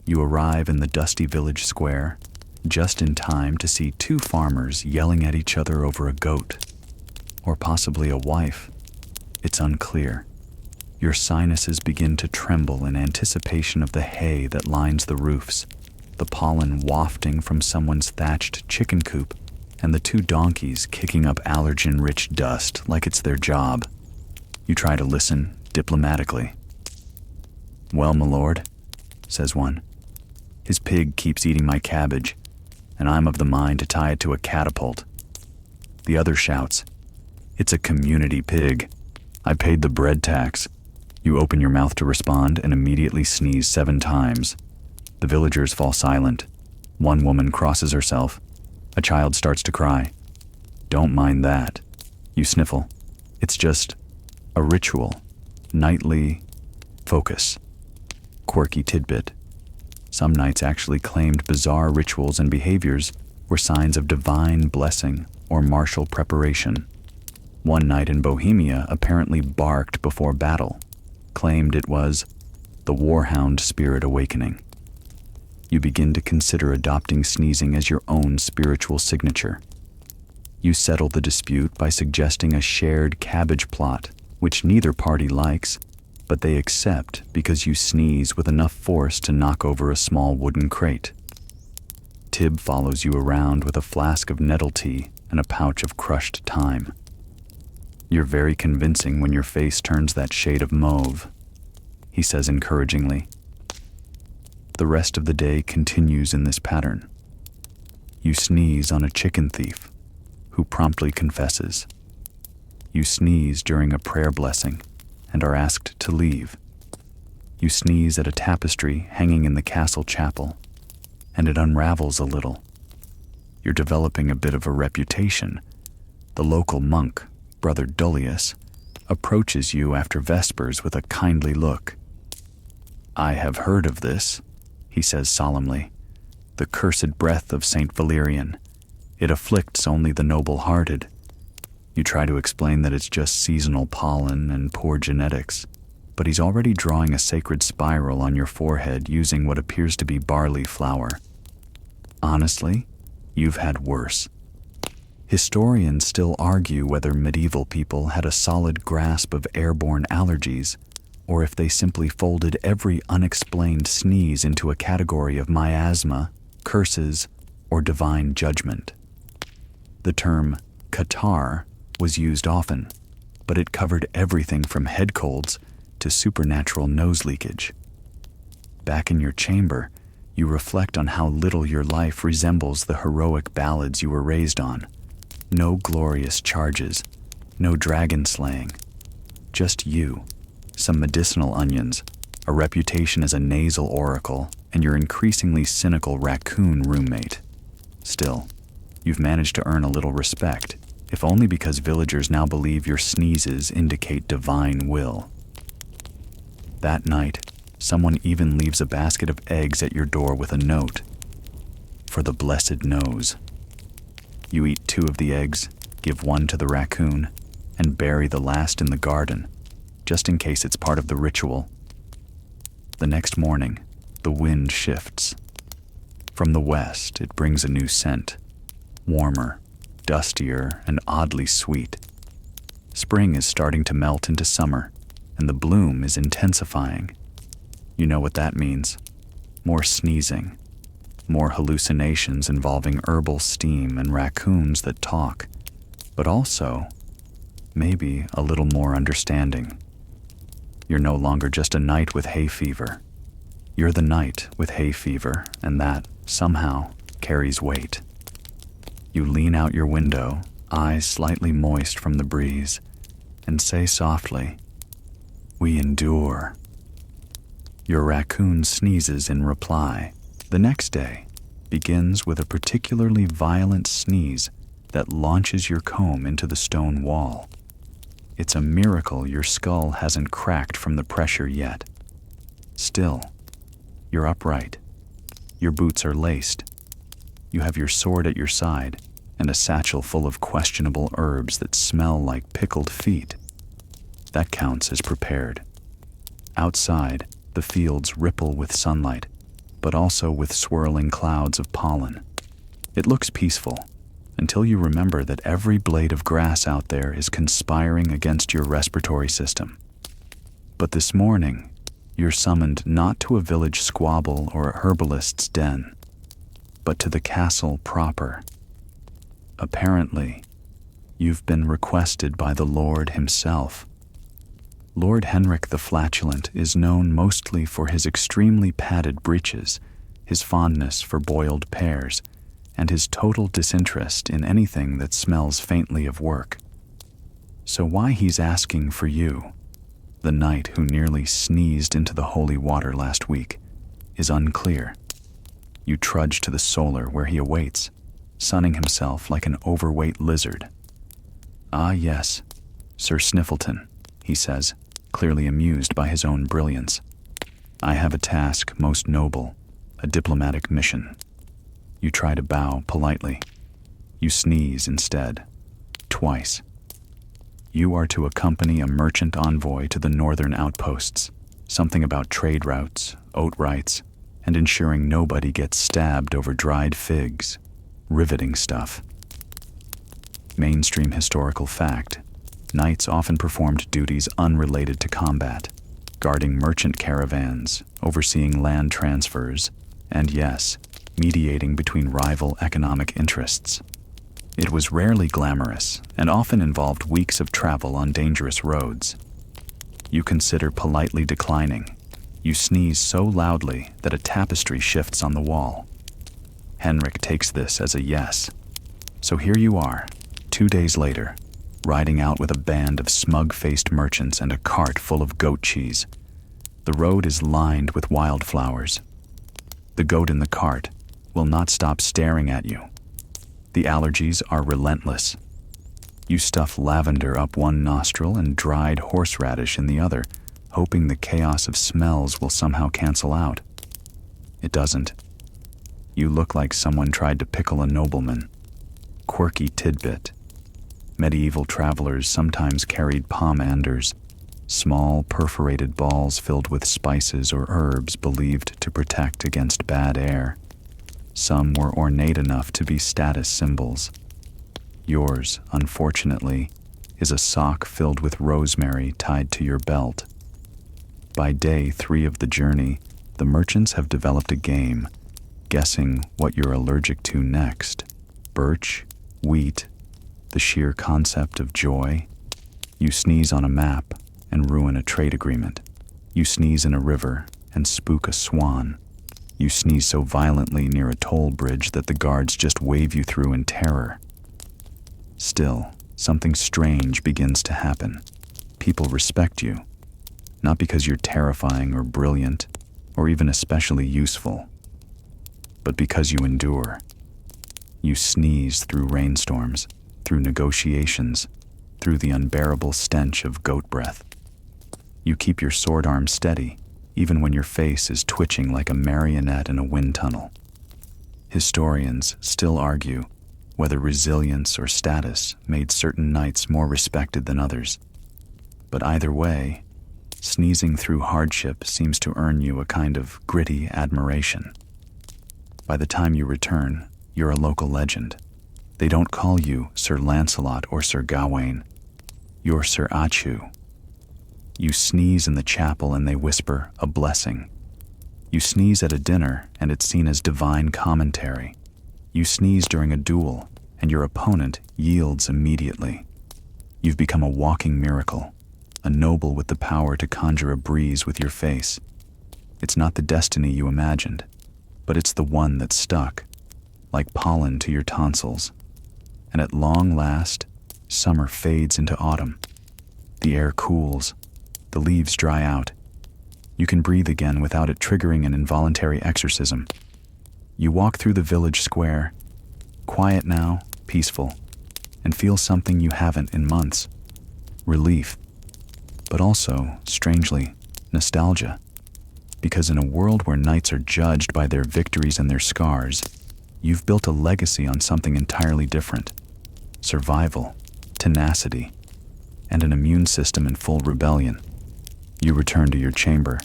You arrive in the dusty village square, just in time to see two farmers yelling at each other over a goat, or possibly a wife. It's unclear. Your sinuses begin to tremble in anticipation of the hay that lines the roofs, the pollen wafting from someone's thatched chicken coop, and the two donkeys kicking up allergen-rich dust like it's their job. You try to listen diplomatically. "Well, my lord," says one, "his pig keeps eating my cabbage, and I'm of the mind to tie it to a catapult." The other shouts, "It's a community pig. I paid the bread tax." You open your mouth to respond and immediately sneeze 7 times. The villagers fall silent. One woman crosses herself. A child starts to cry. "Don't mind that." You sniffle. "It's just a ritual. Nightly focus." Quirky tidbit. Some knights actually claimed bizarre rituals and behaviors were signs of divine blessing or martial preparation. One knight in Bohemia apparently barked before battle, claimed it was the warhound spirit awakening. You begin to consider adopting sneezing as your own spiritual signature. You settle the dispute by suggesting a shared cabbage plot, which neither party likes, but they accept because you sneeze with enough force to knock over a small wooden crate. Tib follows you around with a flask of nettle tea and a pouch of crushed thyme. "You're very convincing when your face turns that shade of mauve," he says encouragingly. The rest of the day continues in this pattern. You sneeze on a chicken thief, who promptly confesses. You sneeze during a prayer blessing and are asked to leave. You sneeze at a tapestry hanging in the castle chapel, and it unravels a little. You're developing a bit of a reputation. The local monk, Brother Dullius, approaches you after Vespers with a kindly look. "I have heard of this," he says solemnly. "The cursed breath of Saint Valerian. It afflicts only the noble-hearted." You try to explain that it's just seasonal pollen and poor genetics, but he's already drawing a sacred spiral on your forehead using what appears to be barley flour. Honestly, you've had worse. Historians still argue whether medieval people had a solid grasp of airborne allergies, or if they simply folded every unexplained sneeze into a category of miasma, curses, or divine judgment. The term catarrh was used often, but it covered everything from head colds to supernatural nose leakage. Back in your chamber, you reflect on how little your life resembles the heroic ballads you were raised on. No glorious charges, no dragon slaying, just you, some medicinal onions, a reputation as a nasal oracle, and your increasingly cynical raccoon roommate. Still, you've managed to earn a little respect, if only because villagers now believe your sneezes indicate divine will. That night, Someone even leaves a basket of eggs at your door with a note. For the blessed nose. You eat 2 of the eggs, give 1 to the raccoon, and bury the last in the garden, just in case it's part of the ritual. The next morning, the wind shifts. From the west, it brings a new scent, warmer, dustier, and oddly sweet. Spring is starting to melt into summer, and the bloom is intensifying. You know what that means. More sneezing, more hallucinations involving herbal steam and raccoons that talk, but also, maybe a little more understanding. You're no longer just a knight with hay fever. You're the knight with hay fever, and that, somehow, carries weight. You lean out your window, eyes slightly moist from the breeze, and say softly, "We endure." Your raccoon sneezes in reply. The next day begins with a particularly violent sneeze that launches your comb into the stone wall. It's a miracle your skull hasn't cracked from the pressure yet. Still, you're upright. Your boots are laced. You have your sword at your side and a satchel full of questionable herbs that smell like pickled feet. That counts as prepared. Outside, the fields ripple with sunlight, but also with swirling clouds of pollen. It looks peaceful, until you remember that every blade of grass out there is conspiring against your respiratory system. But this morning, you're summoned not to a village squabble or a herbalist's den, but to the castle proper. Apparently, you've been requested by the Lord himself. Lord Henrik the Flatulent is known mostly for his extremely padded breeches, his fondness for boiled pears, and his total disinterest in anything that smells faintly of work. So why he's asking for you, the knight who nearly sneezed into the holy water last week, is unclear. You trudge to the solar where he awaits, sunning himself like an overweight lizard. "Ah yes, Sir Sniffleton," he says, clearly amused by his own brilliance. "I have a task most noble, a diplomatic mission." You try to bow politely. You sneeze instead, twice. You are to accompany a merchant envoy to the northern outposts, something about trade routes, oat rights, and ensuring nobody gets stabbed over dried figs. Riveting stuff. Mainstream historical fact. Knights often performed duties unrelated to combat, guarding merchant caravans, overseeing land transfers, and yes, mediating between rival economic interests. It was rarely glamorous and often involved weeks of travel on dangerous roads. You consider politely declining. You sneeze so loudly that a tapestry shifts on the wall. Henrik takes this as a yes. So here you are, 2 days later, riding out with a band of smug-faced merchants and a cart full of goat cheese. The road is lined with wildflowers. The goat in the cart will not stop staring at you. The allergies are relentless. You stuff lavender up one nostril and dried horseradish in the other, hoping the chaos of smells will somehow cancel out. It doesn't. You look like someone tried to pickle a nobleman. Quirky tidbit. Medieval travelers sometimes carried pomanders, small perforated balls filled with spices or herbs believed to protect against bad air. Some were ornate enough to be status symbols. Yours, unfortunately, is a sock filled with rosemary tied to your belt. By day 3 of the journey, the merchants have developed a game, guessing what you're allergic to next. Birch, wheat, the sheer concept of joy. You sneeze on a map and ruin a trade agreement. You sneeze in a river and spook a swan. You sneeze so violently near a toll bridge that the guards just wave you through in terror. Still, something strange begins to happen. People respect you, not because you're terrifying or brilliant, or even especially useful, but because you endure. You sneeze through rainstorms, through negotiations, through the unbearable stench of goat breath. You keep your sword arm steady, even when your face is twitching like a marionette in a wind tunnel. Historians still argue whether resilience or status made certain nights more respected than others. But either way, sneezing through hardship seems to earn you a kind of gritty admiration. By the time you return, you're a local legend. They don't call you Sir Lancelot or Sir Gawain. You're Sir Achu. You sneeze in the chapel and they whisper a blessing. You sneeze at a dinner and it's seen as divine commentary. You sneeze during a duel and your opponent yields immediately. You've become a walking miracle, a noble with the power to conjure a breeze with your face. It's not the destiny you imagined, but it's the one that's stuck, like pollen to your tonsils. And at long last, summer fades into autumn. The air cools, the leaves dry out. You can breathe again without it triggering an involuntary exorcism. You walk through the village square, quiet now, peaceful, and feel something you haven't in months. Relief, but also, strangely, nostalgia. Because in a world where knights are judged by their victories and their scars, you've built a legacy on something entirely different. Survival, tenacity, and an immune system in full rebellion. You return to your chamber.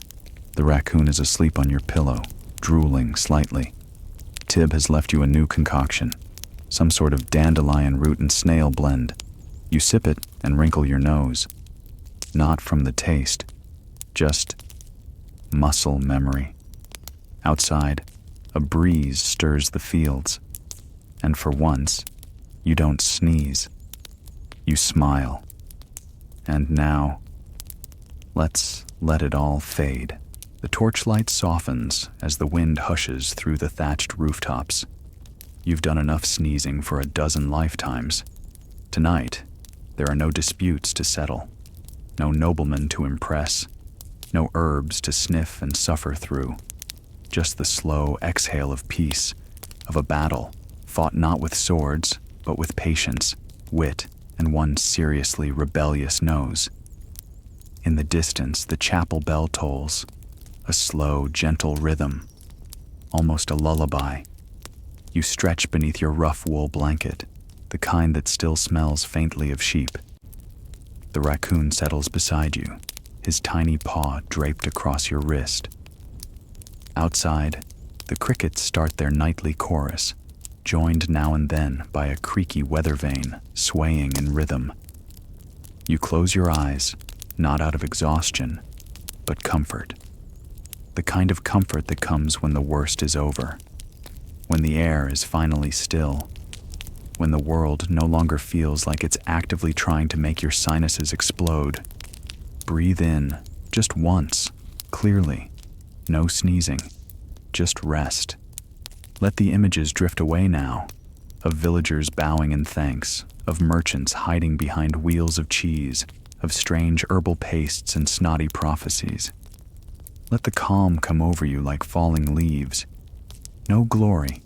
The raccoon is asleep on your pillow, drooling slightly. Tib has left you a new concoction, some sort of dandelion root and snail blend. You sip it and wrinkle your nose. Not from the taste, just muscle memory. Outside, a breeze stirs the fields, and for once, you don't sneeze. You smile. And now, let's let it all fade. The torchlight softens as the wind hushes through the thatched rooftops. You've done enough sneezing for a dozen lifetimes. Tonight, there are no disputes to settle, no noblemen to impress, no herbs to sniff and suffer through. Just the slow exhale of peace, of a battle fought not with swords, but with patience, wit, and one seriously rebellious nose. In the distance, the chapel bell tolls, a slow, gentle rhythm, almost a lullaby. You stretch beneath your rough wool blanket, the kind that still smells faintly of sheep. The raccoon settles beside you, his tiny paw draped across your wrist. Outside, the crickets start their nightly chorus, joined now and then by a creaky weather vane swaying in rhythm. You close your eyes, not out of exhaustion, but comfort. The kind of comfort that comes when the worst is over, when the air is finally still, when the world no longer feels like it's actively trying to make your sinuses explode. Breathe in, just once, clearly. No sneezing, just rest. Let the images drift away now, of villagers bowing in thanks, of merchants hiding behind wheels of cheese, of strange herbal pastes and snotty prophecies. Let the calm come over you like falling leaves. No glory,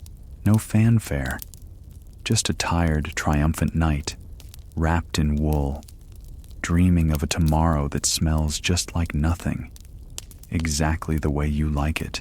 no fanfare, just a tired, triumphant night, wrapped in wool, dreaming of a tomorrow that smells just like nothing, exactly the way you like it.